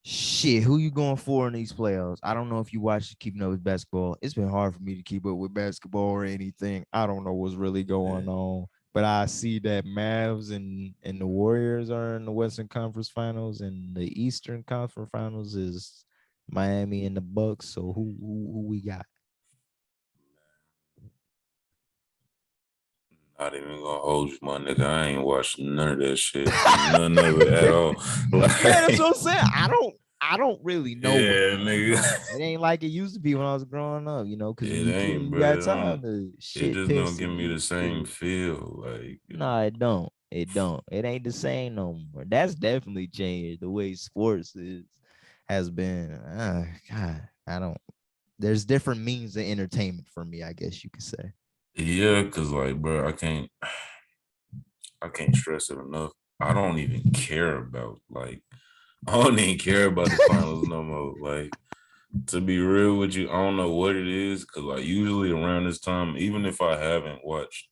shit, who you going for in these playoffs? I don't know if you watch Keeping Up with Basketball. It's been hard for me to keep up with basketball or anything. I don't know what's really going on. But I see that Mavs and the Warriors are in the Western Conference Finals, and the Eastern Conference Finals is Miami and the Bucks. So who we got? Not even gonna hold you, my nigga. I ain't watched none of that shit. None of it at all. Man, that's Like, what I'm saying. I don't really know what's yeah, going nigga. on. It ain't like it used to be when I was growing up, because when It you kid, ain't, you bro. got time to It shit, just don't piss, give and me the eat same shit. feel. Like, No, it don't. It don't. It ain't the same no more. That's definitely changed the way sports has been. God, I don't. There's different means of entertainment for me, I guess you could say. yeah, cause like, bro, I can't stress it enough. I don't even care about like, I don't even care about the finals no more. Like, to be real with you, I don't know what it is, cause like usually around this time, even if I haven't watched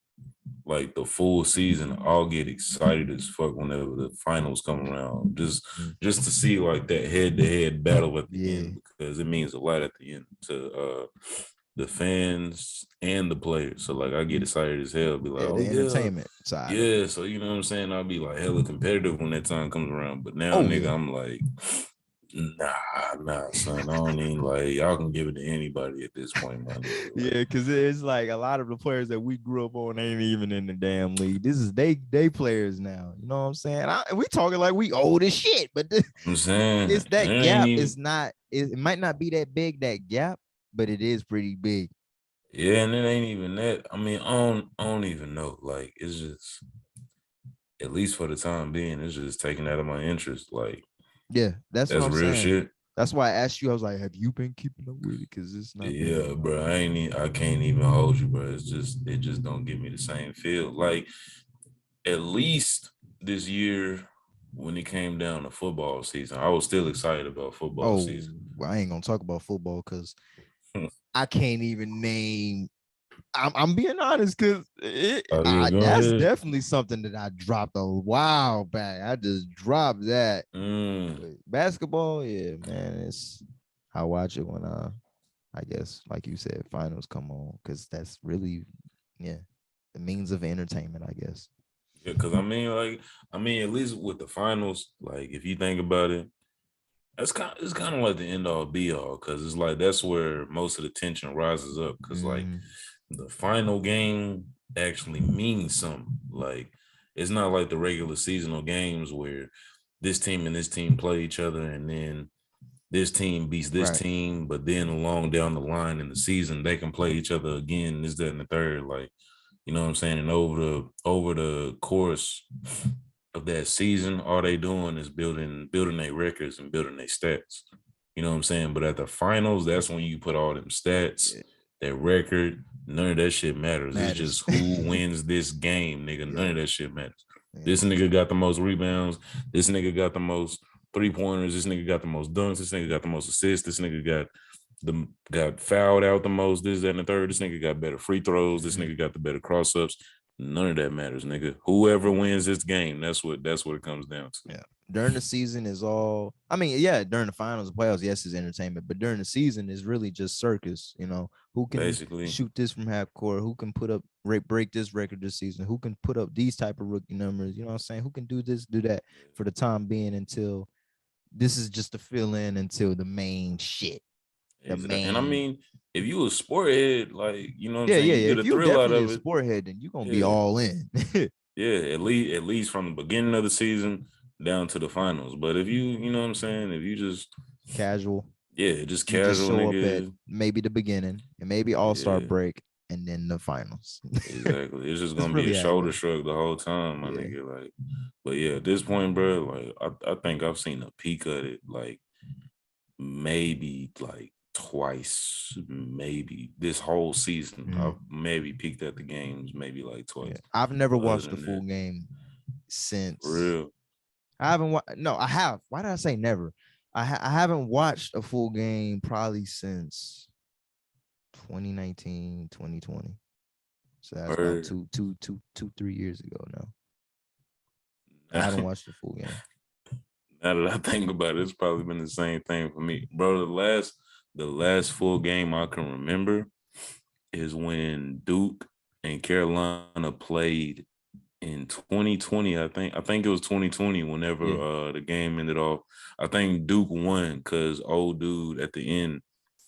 like the full season, I'll get excited as fuck whenever the finals come around. Mm. Just to see like that head to head battle at the Yeah, end because it means a lot at the end to the fans and the players. So like I get excited as hell, be like, yeah, oh the yeah. entertainment side of it. Yeah, so you know what I'm saying? I'll be like hella competitive when that time comes around. But now, Oh nigga, yeah, I'm like, nah, son. I don't even like y'all can give it to anybody at this point, my nigga. yeah, Like, because it's like a lot of the players that we grew up on ain't even in the damn league. This is they players now. You know what I'm saying? We talking like we old as shit, but I'm saying, it's and that it ain't gap even. is not. It might not be that big, that gap, but it is pretty big. Yeah, and it ain't even that. I mean, I don't even know. Like, it's just at least for the time being, it's just taking out of my interest. Like, Yeah, that's what that's I'm real saying. shit. That's why I asked you. I was like, "Have you been keeping up with it?" Because it's not been. Yeah, bro. I can't even hold you, bro. It just don't give me the same feel. Like, at least this year, when it came down to football season, I was still excited about football Oh, season. well, I ain't gonna talk about football because I can't even name. I'm being honest because Oh yeah, go that's ahead. definitely something that I dropped a while back. I just dropped that. Mm. But basketball, yeah, man. I watch it when I guess like you said, finals come on because that's really yeah the means of entertainment, I guess. Yeah, because I mean, like, at least with the finals, like, if you think about it, it's kind of like the end all be all because it's like that's where most of the tension rises up because like Mm, the final game actually means something. Like it's not like the regular seasonal games where this team and this team play each other and then this team beats this right. team, but then along down the line in the season they can play each other again, this, that, and the third. Like, you know what I'm saying? And over the course of that season, all they doing is building their records and building their stats. You know what I'm saying? But at the finals, that's when you put all them stats, Yeah, that record, none of that shit matters. It's matters. just who wins this game, nigga. None Yeah, of that shit matters. yeah. This nigga got the most rebounds. This nigga got the most 3-pointers. This nigga got the most dunks. This nigga got the most assists. This nigga got fouled out the most. This, that, and the third. This nigga got better free throws. This Mhm. nigga got the better cross ups. None of that matters, nigga. Whoever wins this game, that's what it comes down to. Yeah. During the season is all. I mean, yeah. During the finals, playoffs, yes, is entertainment. But during the season is really just circus. You know, who can Basically, shoot this from half court? Who can put up break this record this season? Who can put up these type of rookie numbers? You know what I'm saying? Who can do this, do that for the time being until this is just a fill in until the main shit. The exactly. And I main. mean, if you a sport head, like you know what I'm Yeah, saying, yeah, you yeah. get If a you thrill out definitely a of it. sport head, then you're gonna be Yeah, all in. yeah. At least from the beginning of the season down to the finals. But if you know what I'm saying, if you just Casual. yeah, just You just casual show up at nigga, maybe the beginning and maybe All Star yeah. break and then the finals. Exactly. It's just That's gonna be a really how it shoulder goes. shrug the whole time, my Yeah. nigga. Like, but yeah, at this point, bro, like I think I've seen a peak of it, like maybe like twice, maybe this whole season. Mm, I've maybe peaked at the games, maybe like yeah. twice. I've never But other watched a than full that, game for since. real, I haven't. No, I have. Why did I say never? I haven't watched a full game probably since 2019, 2020. So that's about or 3 years ago now. I now haven't watched a full game. that I think about it, it's probably been the same thing for me, bro. The last full game I can remember is when Duke and Carolina played in 2020. I think it was 2020 whenever Yeah. the game ended off. I think Duke won because old dude at the end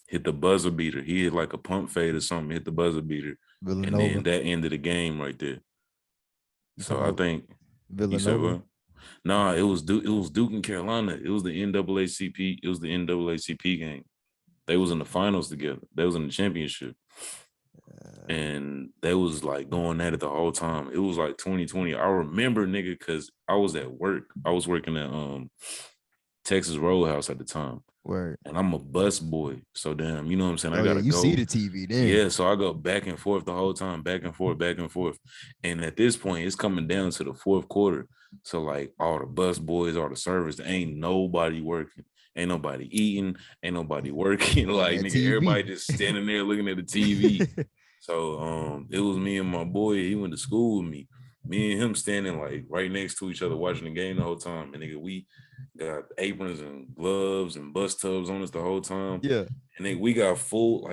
hit the buzzer beater. He hit like a pump fade or something, hit the buzzer beater, and then Villanova. that ended the game right there. You So talking I about think you said Villanova? well. Nah, it was Duke and Carolina. It was the NAACP. It was the NAACP game. They was in the finals together. They was in the championship. And they was like going at it the whole time. It was like 2020. I remember, nigga, because I was at work. I was working at Texas Roadhouse at the time, Word. and I'm a bus boy. So damn, you know what I'm saying? I Oh yeah, gotta you see go. the TV then. Yeah, so I go back and forth the whole time, back and forth, back and forth. And at this point, it's coming down to the fourth quarter. So like all the bus boys, all the servers, ain't nobody working. Ain't nobody eating, ain't nobody working. On Like that nigga, everybody TV. just standing there looking at the TV. So it was me and my boy. He went to school with me. Me and him standing like right next to each other, watching the game the whole time. And nigga, we got aprons and gloves and bus tubs on us the whole time. Yeah. And then we got full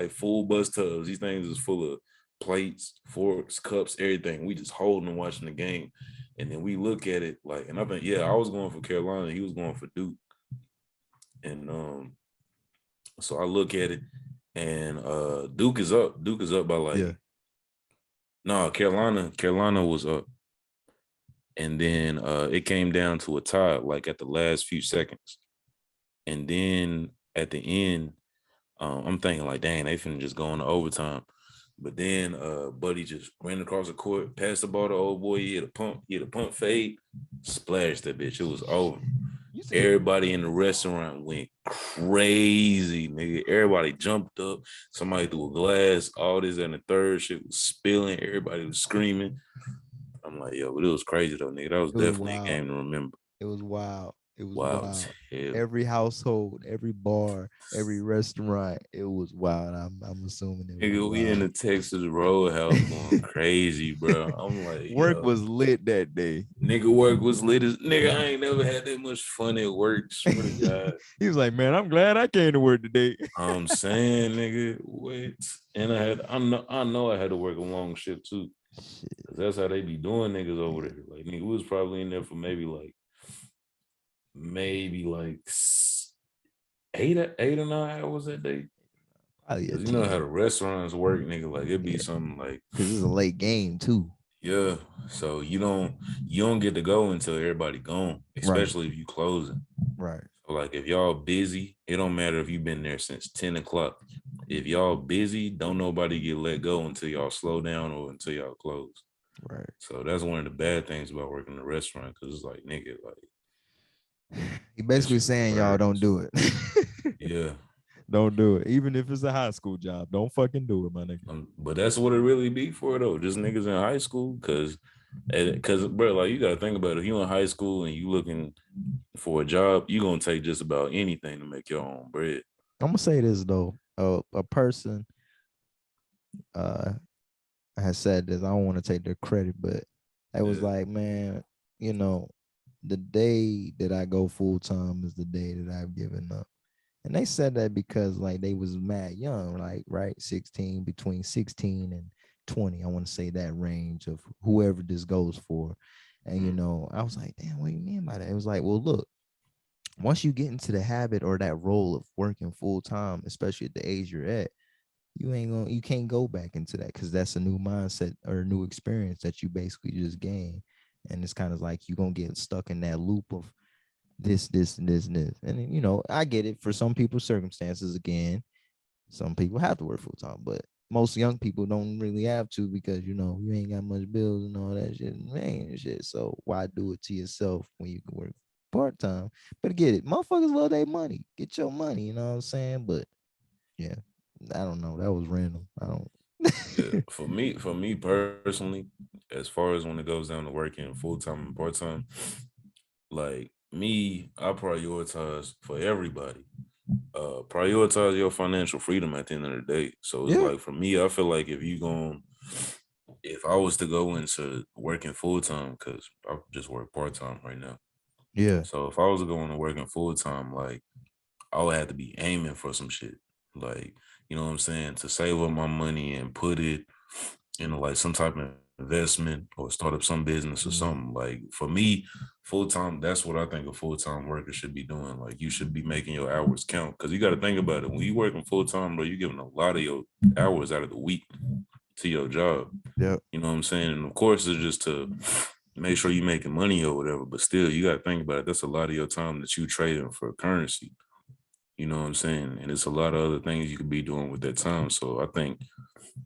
bus tubs. These things is full of plates, forks, cups, everything. We just holding and watching the game. And then we look at it like, and I think, yeah, I was going for Carolina. He was going for Duke. And so I look at it and Duke is up. Duke is up by Yeah. like, no, Carolina was up. And then it came down to a tie, like at the last few seconds. And then at the end, I'm thinking like, dang, they finna just go into overtime. But then Buddy just ran across the court, passed the ball to old boy. He had a pump fade, splashed that bitch. It was over. You said Everybody in the restaurant went crazy, nigga. Everybody jumped up. Somebody threw a glass. All this and the third shit was spilling. Everybody was screaming. I'm like, yo, but it was crazy though, nigga. That was it was definitely a wild. game to remember. It was wild. It was Wow as wild. hell. Every household, every bar, every restaurant, it was wild. I'm assuming it was Nigga, we in wild. the Texas Roadhouse going crazy, bro. I'm like, Work yo, was lit that day. nigga work was lit as nigga. I ain't never had that much fun at work. Swear to God. He was like, "Man, I'm glad I came to work today." I'm saying, nigga, wait. And I know I had to work a long shift too. Shit. Cause that's how they be doing niggas over Yeah. there. Like nigga, we was probably in there for maybe like eight or 9 hours a day. Probably a Cause you know how 10. the restaurants work, nigga. Like it'd be Yeah, something like, because it's a late game too. yeah. So you don't get to go until everybody gone, Right, especially if you closing. right, So like if y'all busy, it don't matter if you've been there since 10 o'clock. If y'all busy, don't nobody get let go until y'all slow down or until y'all close. right. So that's one of the bad things about working in a restaurant, because it's like, nigga, like He that basically shit saying y'all don't requires. do it. Yeah. Don't do it. Even if it's a high school job, don't fucking do it, my nigga. But that's what it really be for though. Just niggas in high school, cause bro, like you gotta think about it. If you in high school and you looking for a job, you gonna take just about anything to make your own bread. I'm gonna say this though. A person uh has said this. I don't want to take their credit, but I was Yeah. like, man, you know, the day that I go full time is the day that I've given up. And they said that because like they was mad young, like right, 16, between 16 and 20. I want to say that range of whoever this goes for. And Mm, I was like, damn, what do you mean by that? It was like, well, look, once you get into the habit or that role of working full time, especially at the age you're at, you can't go back into that because that's a new mindset or a new experience that you basically just gain. And it's kind of like you're gonna get stuck in that loop of this, and this, and this. And then, I get it for some people, circumstances again, some people have to work full time, but most young people don't really have to because you ain't got much bills and all that shit and shit. So why do it to yourself when you can work part time? But get it, motherfuckers love their money. Get your money, you know what I'm saying? But yeah, I don't know. That was random. I don't. yeah. For me personally, as far as when it goes down to working full time and part time, like me, I prioritize for everybody. Prioritize your financial freedom at the end of the day. So it's Yeah, like for me, I feel like if I was to go into working full time, because I just work part time right now. yeah. So if I was to go into working full time, like I would have to be aiming for some shit. Like, you know what I'm saying? To save up my money and put it in like some type of investment or start up some business or Mm, something. Like for me, full time, that's what I think a full time worker should be doing. Like you should be making your hours count. Cause you got to think about it. When you working full time, bro, you're giving a lot of your hours out of the week to your job. yeah. You know what I'm saying? And of course, it's just to make sure you're making money or whatever. But still, you got to think about it. That's a lot of your time that you trading for currency. You know what I'm saying? And it's a lot of other things you could be doing with that time. So I think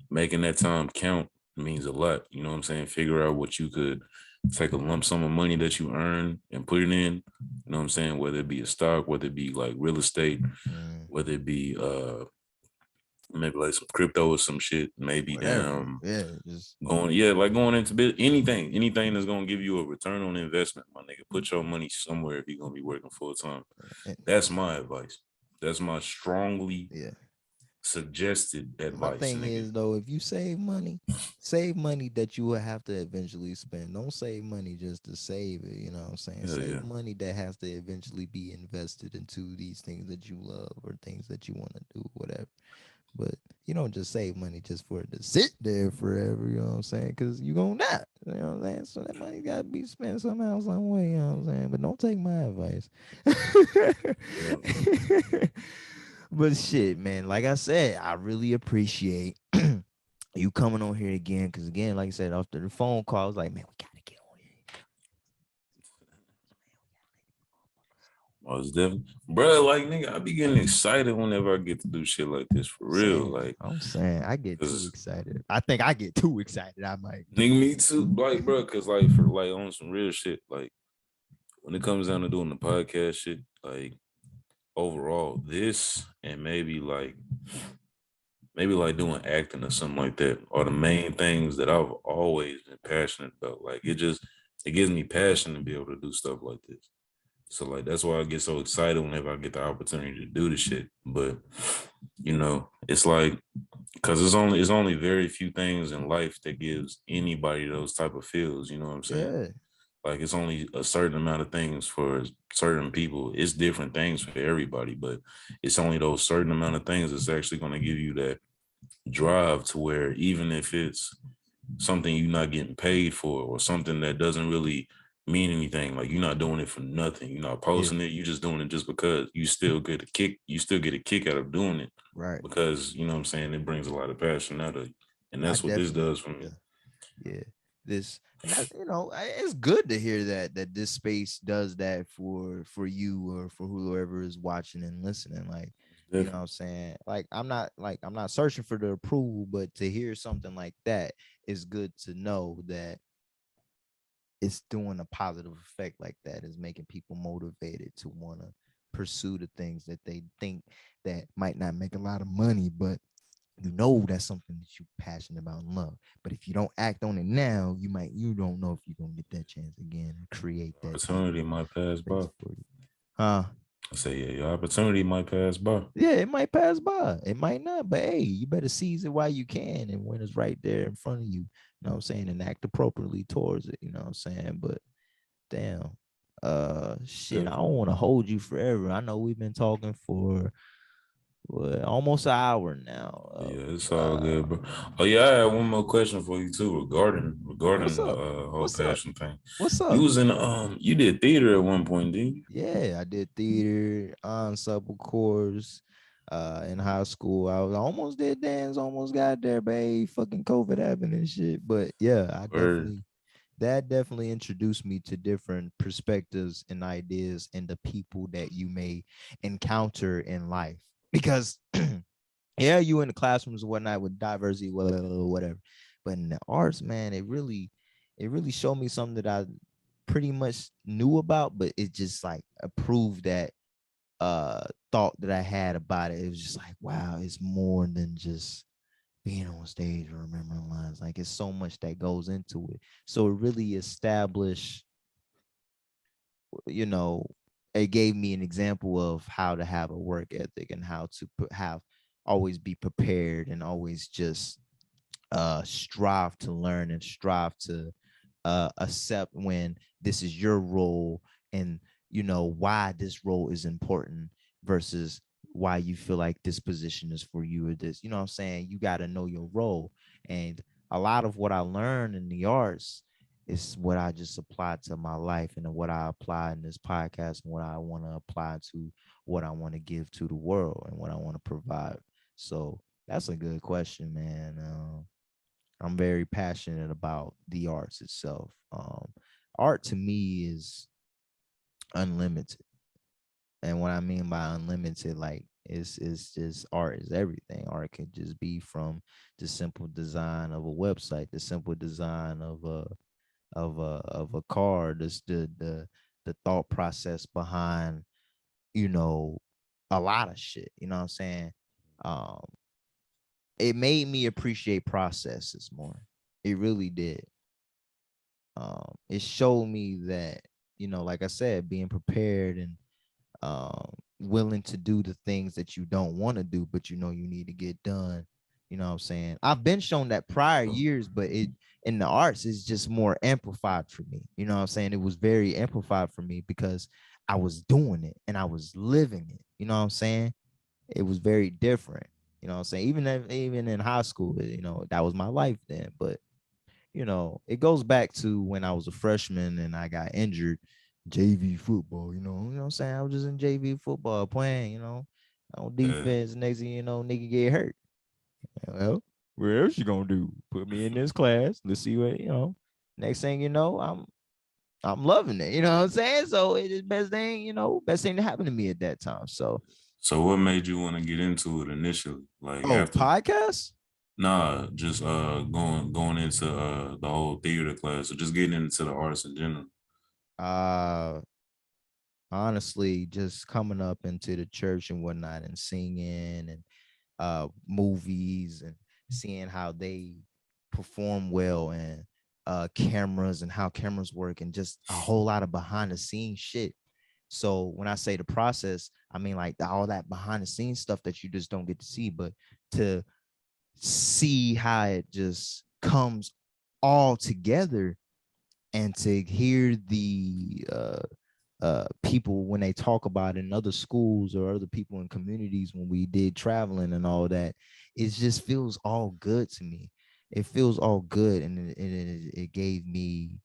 making that time count means a lot. You know what I'm saying? Figure out what you could take a lump sum of money that you earn and put it in. You know what I'm saying? Whether it be a stock, whether it be like real estate, Mm, whether it be maybe like some crypto or some shit, maybe whatever. damn Yeah, just like going into anything that's gonna give you a return on investment, my nigga. Put your money somewhere if you're gonna be working full time. eh, That's my advice. That's my strongly yeah. suggested My advice, thing nigga. is though, if you save money that you will have to eventually spend. Don't save money just to save it. You know what I'm saying? Hell Save yeah. money that has to eventually be invested into these things that you love or things that you want to do, whatever. But you don't just save money just for it to sit there forever. You know what I'm saying? Because you gonna die. You know what I'm saying? So that money got to be spent somehow, some way. You know what I'm saying? But don't take my advice. Yeah. But shit, man. Like I said, I really appreciate you coming on here again. Because again, like I said, after the phone call, I was like, man, we gotta get on here. I was definitely, bro. Like nigga, I be getting excited whenever I get to do shit like this for real. Saying, Like, I'm saying, I get too cause excited. I think I get too excited. I might. nigga, me too. Like, bro, cause like for like on some real shit. Like when it comes down to doing the podcast shit, like overall, this and maybe like doing acting or something like that are the main things that I've always been passionate about. Like it gives me passion to be able to do stuff like this. So like that's why I get so excited whenever I get the opportunity to do the shit. But it's like because it's only very few things in life that gives anybody those type of feels. You know what I'm saying? Yeah, Like it's only a certain amount of things for certain people. It's different things for everybody, but it's only those certain amount of things that's actually going to give you that drive to where even if it's something you're not getting paid for or something that doesn't really mean anything. Like you're not doing it for nothing. You're not Yeah. posting it. You're just doing it just because you still get a kick. You still get a kick out of doing it Right. because you know what I'm saying. It brings a lot of passion out of you, and I that's what this definitely, does for yeah. me. Yeah, this and that, it's good to hear that this space does that for you or for whoever is watching and listening. Like, what Definitely. I'm saying, like I'm not searching for the approval, but to hear something like that is good to know that it's doing a positive effect like that, is making people motivated to want to pursue the things that they think that might not make a lot of money, but that's something that you're passionate about and love. But if you don't act on it now, you don't know if you're gonna get that chance again and create that type Opportunity of might pass space by. for you. Huh? I say, yeah, your opportunity might pass by. Yeah, it might pass by. It might not, but hey, you better seize it while you can and when it's right there in front of you. You know what I'm saying? And act appropriately towards it. You know what I'm saying? But damn. Shit, I don't Definitely. want to hold you forever. I know we've been talking for almost an hour now. Yeah, it's all good, bro. Oh yeah, I had one more question for you too regarding What's the up? whole What's up? passion thing. What's You up? was in you did theater at one point, didn't you? Yeah, I did theater, ensemble course, in high school. I almost did dance, almost got there, but hey, fucking COVID happened and shit. But yeah, Or that definitely introduced me to different perspectives and ideas and the people that you may encounter in life. Because yeah, you in the classrooms and whatnot with diversity, whatever. But in the arts, man, it really showed me something that I pretty much knew about, but it just like approved that thought that I had about it. It was just like, wow, it's more than just being on stage or remembering lines. Like it's so much that goes into it. So it really established, you know, it gave me an example of how to have a work ethic and how to have always be prepared and always just strive to learn and strive to accept when this is your role, and why this role is important versus why you feel like this position is for you, or this, what I'm saying, you got to know your role. And a lot of what I learned in the arts is what I just applied to my life, and what I apply in this podcast, and what I want to apply to what I want to give to the world and what I want to provide. So that's a good question, man. I'm very passionate about the arts itself. Art to me is unlimited, and what I mean by unlimited, like, it's just art is everything. Art can just be from the simple design of a website, the simple design of a car, this the thought process behind you know a lot of shit. You know what I'm saying? Um, it made me appreciate processes more. It really did. It showed me that, like I said, being prepared and willing to do the things that you don't want to do, but you need to get done. You know what I'm saying? I've been shown that prior years, but it in the arts is just more amplified for me. You know what I'm saying? It was very amplified for me because I was doing it and I was living it. You know what I'm saying? It was very different. You know what I'm saying? Even in high school, that was my life then. But it goes back to when I was a freshman and I got injured, JV football, you know what I'm saying? I was just in JV football playing, on yeah. defense. Next thing you know, nigga get hurt. Well, what else you gonna do? Put me in this class. Let's see what. Next thing you know, I'm loving it. You know what I'm saying? So it is best thing to happen to me at that time. So, So what made you want to get into it initially? Like oh, after podcast? nah, just going into the whole theater class or just getting into the arts in general. Uh Honestly, just coming up into the church and whatnot and singing and movies and seeing how they perform well, and cameras and how cameras work, and just a whole lot of behind the scenes shit. So when I say the process, I mean like all that behind the scenes stuff that you just don't get to see, but to see how it just comes all together, and to hear the people when they talk about it in other schools or other people in communities when we did traveling and all that, it just feels all good to me. It feels all good, and it gave me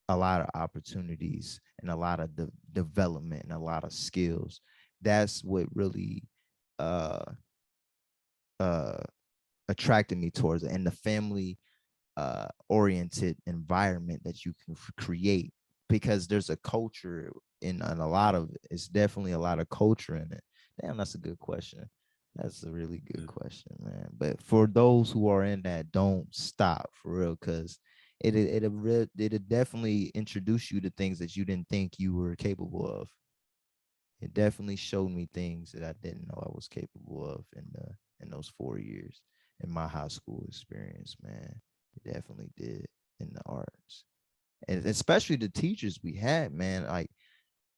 a lot of opportunities and a lot of development and a lot of skills. That's what really uh uh attracted me towards it, and the family oriented environment that you can create, because there's a culture in a lot of it's definitely a lot of culture in it. Damn, that's a good question. That's a really good Yeah. question, man. But for those who are in that, don't stop for real, because it'll definitely introduce you to things that you didn't think you were capable of. It definitely showed me things that I didn't know I was capable of in those 4 years in my high school experience, man. It definitely did in the arts. And especially the teachers we had, man. Like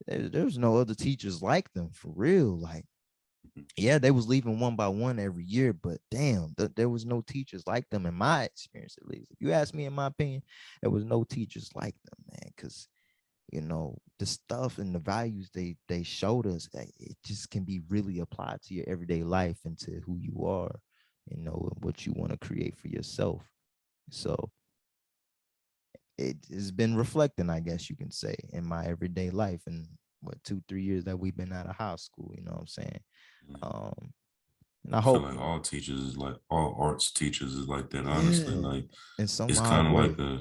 there's no other teachers like them for real. Like, yeah, they was leaving one by one every year, but damn, there was no teachers like them in my experience, at least. If you ask me, in my opinion, there was no teachers like them, man. Because the stuff and the values they showed us, it just can be really applied to your everyday life and to who you are, and what you want to create for yourself. So it has been reflecting, I guess you can say, in my everyday life, and what 2 3 years that we've been out of high school, you know what I'm saying. um and I I feel hope, like all teachers is like all arts teachers is like that. Honestly, yeah, like in some it's odd kind of like way. a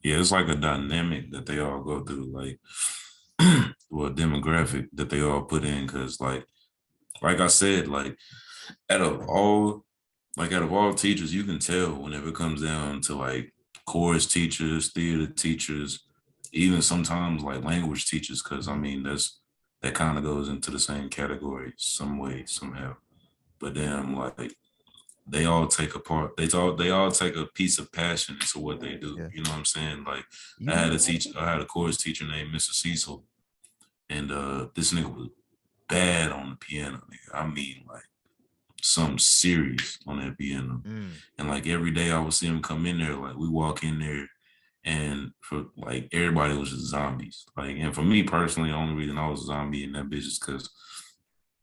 yeah, it's like a dynamic that they all go through, like well, demographic that they all put in, because like I said, like out of all out of all teachers, you can tell whenever it comes down to like chorus teachers, theater teachers, even sometimes like language teachers, because I Mhm. mean that kind of goes into the same category some way somehow. But then like they all take a part. They all take a piece of passion into what they do. Yeah, You know what I'm saying? Like you I had a chorus teacher named Mr. Cecil, and this nigga was bad on the piano. Nigga. I mean, like something serious on that piano. mm, And like every day I would see him come in there. Like we walk in there, and for like everybody was just zombies. Like, and for me personally, the only reason I was a zombie in that bitch is because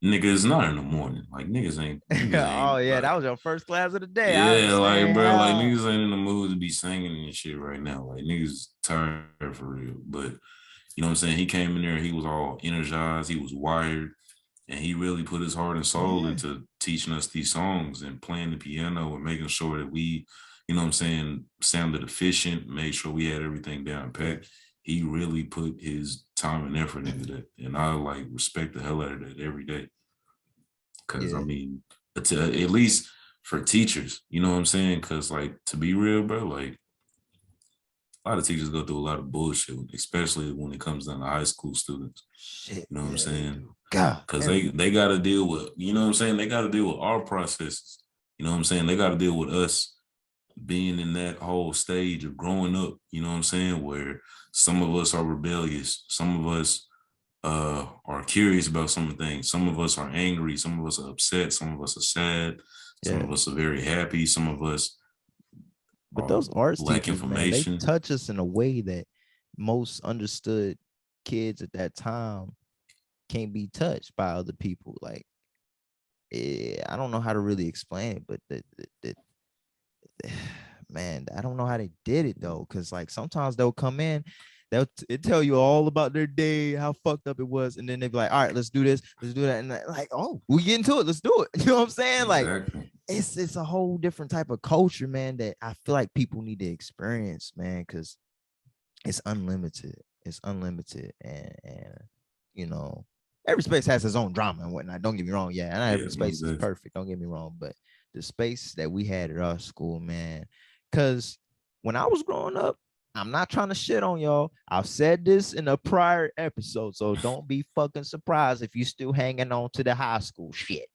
nigga, it's not in the morning. Like niggas oh ain't yeah, like that was your first class of the day, I yeah, like understand bro, like how. niggas ain't in the mood to be singing and shit right now. Like niggas tired for real. But you know what I'm saying? He came in there, he was all energized, he was wired, and he really put his heart and soul Yeah, into teaching us these songs and playing the piano and making sure that we, you know what I'm saying, sounded efficient, made sure we had everything down yeah. pat. He really put his time and effort into that. And I like respect the hell out of that every day. Cause I Yeah. mean, at least for teachers, you know what I'm saying? Cause like to be real, bro, like a lot of teachers go through a lot of bullshit, especially when it comes down to high school students. Shit, You know what I'm yeah, they saying? do. God Cause damn. they got to deal with, you know what I'm saying? They got to deal with our processes. You know what I'm saying? They got to deal with us being in that whole stage of growing up. You know what I'm saying? Where some of us are rebellious, some of us are curious about some of the things. Some of us are angry, some of us are upset, some of us are sad, some Yeah. of us are very happy, some of us But are those arts lack teachers, man, they information. touch us in a way that most understood kids at that time can't be touched by other people. Like, I don't know how to really explain it, but man, I don't know how they did it though, because like sometimes they'll come in, it tell you all about their day, how fucked up it was, and then they be like, all right, let's do this, let's do that, and like, oh, we get into it, let's do it. You know what I'm saying? Like, Exactly. it's a whole different type of culture, man, that I feel like people need to experience, man, because it's unlimited. It's unlimited, and you know, every space has its own drama and whatnot. Don't get me wrong. Yeah, not Yeah, every space most is definitely. perfect. Don't get me wrong, but the space that we had at our school, man, because when I was growing up, I'm not trying to shit on y'all. I've said this in a prior episode, so don't be fucking surprised if you still hanging on to the high school shit.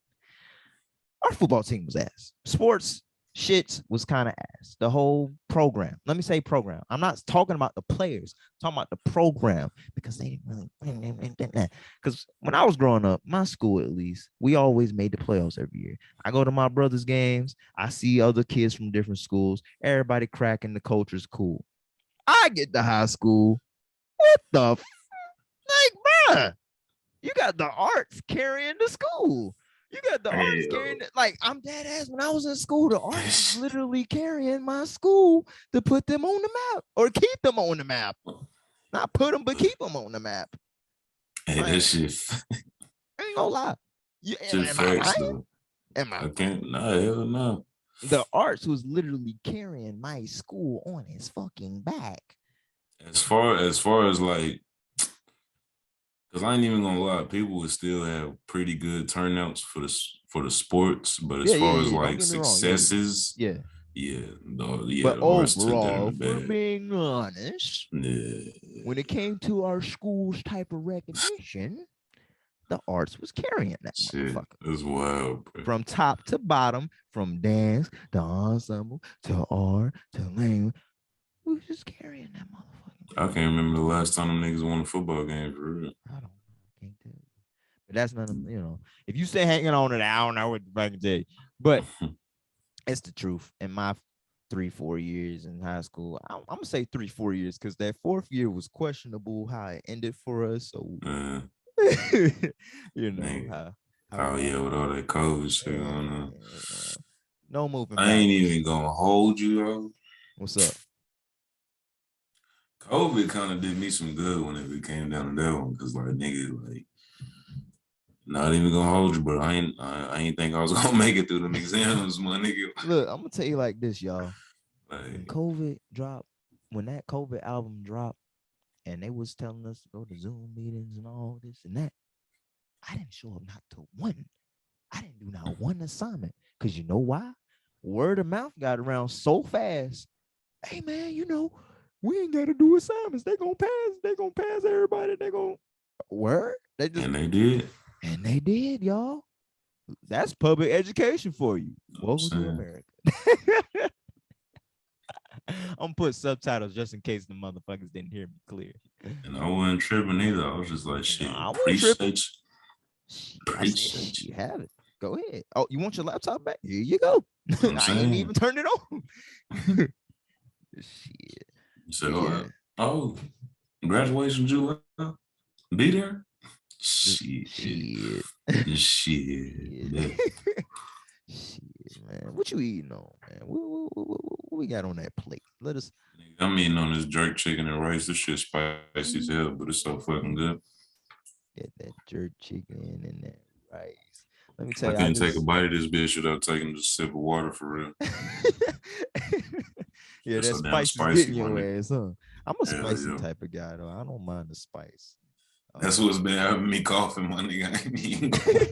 Our football team was ass. Sports shits was kind of ass. The whole program. Let me say program. I'm not talking about the players. I'm talking about the program, because they didn't really. Because when I was growing up, my school at least, we always made the playoffs every year. I go to my brother's games. I see other kids from different schools. Everybody cracking. The culture's cool. I get to high school. What the like, bruh? You got the arts carrying the school. You got the arts carrying it. Like, I'm dead ass. When I was in school, the arts was literally carrying my school to put them on the map or keep them on the map. Not put them, but keep them on the map. Hey, that Man, shit, I ain't gonna lie. You, shit am I facts lying? though. Am I I lying? can't. Nah, hell no. The Arts was literally carrying my school on his fucking back. As far as like, because I ain't even gonna lie, people would still have pretty good turnouts for the sports, but as Yeah, yeah, far as yeah. Don't like get me wrong. Yeah, successes, yeah. yeah, yeah, But the arts took that in overall, the for bag. being honest, when it Yeah, came to our school's type of recognition, the Arts was carrying that shit, motherfucker. that's wild, bro. From top to bottom, from dance to ensemble to art to language, we was just carrying that motherfucking I thing. can't remember the last time them niggas won a football game for real. I don't know. I can't tell you. But that's none of, if you say hanging on to that, I don't know what the fuck to tell you. But it's the truth. In my 3-4 years in high school, I'm gonna say 3-4 years because that fourth year was questionable how it ended for us. So uh, you know nigga. how Oh yeah, with all that COVID shit yeah, going on. no moving I ain't backwards. even gonna hold you though. What's up? COVID kind of did me some good when it came down to that one, cause like nigga, like not even gonna hold you, but I ain't think I was gonna make it through them exams, my nigga. Look, I'm gonna tell you like this, y'all. When Like, COVID dropped, when that COVID album dropped, and they was telling us to go to Zoom meetings and all this and that, I didn't show up not to one. I didn't do not one assignment. Cause you know why? Word of mouth got around so fast. Hey man, we ain't gotta do assignments. They gonna pass. They gonna pass everybody. They gonna word. They just and they did. and they did, y'all. That's public education for you. I'm Welcome to saying, America. I'm gonna put subtitles just in case the motherfuckers didn't hear me clear. and I wasn't tripping either. I was just like, No, shit, I wasn't tripping. appreciate I said, appreciate you you. have it. Go ahead. Oh, you want your laptop back? Here you go. You know what I'm I ain't even saying? turned it on. Shit. You said, But yeah, oh, graduation July, be there. Shit, shit. shit, Shit. man. Shit, man. What you eating on, man? What we got on that plate? Let us I'm eating on this jerk chicken and rice. This shit spicy as hell, but it's so fucking good. get that jerk chicken and that rice. Let me tell I you, I can't take a just bite of this bitch without taking just a sip of water for real. yeah, It's that so damn spice is spicy, getting my your nigga. ass, huh? I'm a Hell spicy yeah. type of guy though. I don't mind the spice. That's Um, what's been having me coughing, my nigga. I ain't even gonna lie.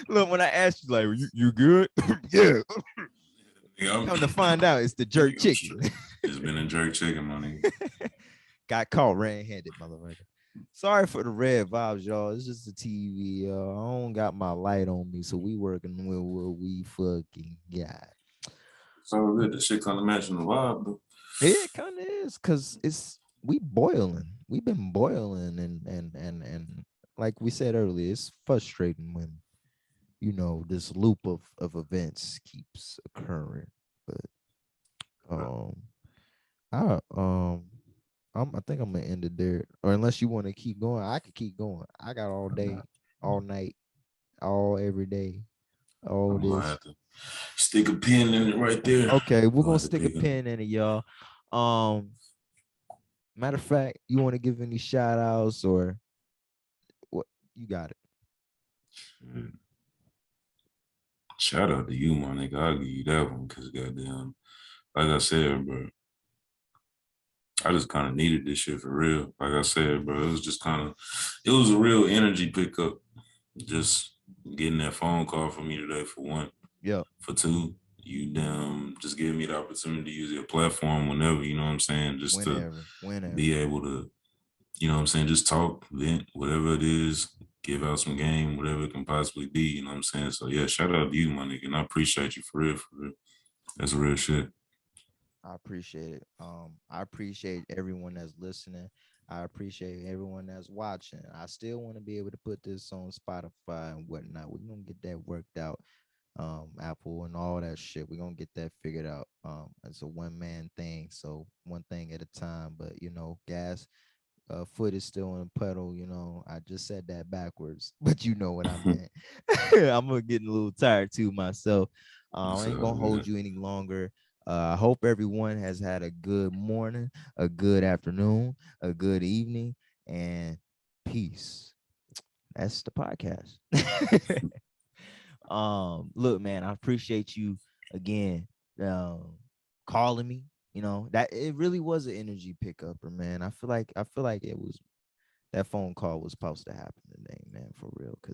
look, when I asked you, like, you good? Yeah. Nigga, Come to find out, it's the jerk nigga, chicken. it's been a jerk chicken, my nigga. Got caught red-handed, motherfucker. Sorry for the red vibes, y'all. It's just the TV, y'all. I don't got my light on me, so we working with what we fucking got. It's all good. This shit kind of matching the vibe, though. Yeah, it kind of is, cause we boiling. We've been boiling, and like we said earlier, it's frustrating when this loop of events keeps occurring. But um, I I think I'm gonna end it there. Or unless you want to keep going, I could keep going. I got all day, all night, all every day, all I'm gonna this. have to stick a pin in it right there. Okay, we're Gonna gonna have to stick a pick it. pin in it, y'all. Um, Matter of fact, you want to give any shout outs or what? You got it. Shit. Shout out to you, my nigga. I'll give you that one because goddamn, like I said, bro, I just kind of needed this shit for real. Like I said, bro, it was just kind of, it was a real energy pickup. Just getting that phone call from me today for one. Yeah. For two, you just give me the opportunity to use your platform whenever, you know what I'm saying? Just to Whenever. be able to, you know what I'm saying, just talk, vent, whatever it is, give out some game, whatever it can possibly be, you know what I'm saying? So yeah, shout out to you, my nigga. And I appreciate you for real, for real. That's real shit. I appreciate it. I appreciate everyone that's listening. I appreciate everyone that's watching. I still want to be able to put this on Spotify and whatnot. We're gonna get that worked out. Apple and all that shit. We're gonna get that figured out. It's a one-man thing, so one thing at a time. But gas foot is still on the pedal. I just said that backwards, but you know what I meant. I'm gonna get a little tired too myself. I It's ain't all gonna hold good. you any longer. I hope everyone has had a good morning, a good afternoon, a good evening, and peace. That's the podcast. Look, man, I appreciate you again, um, calling me. You know that it really was an energy pickuper, man. I feel like it was that phone call was supposed to happen today, man, for real. Cause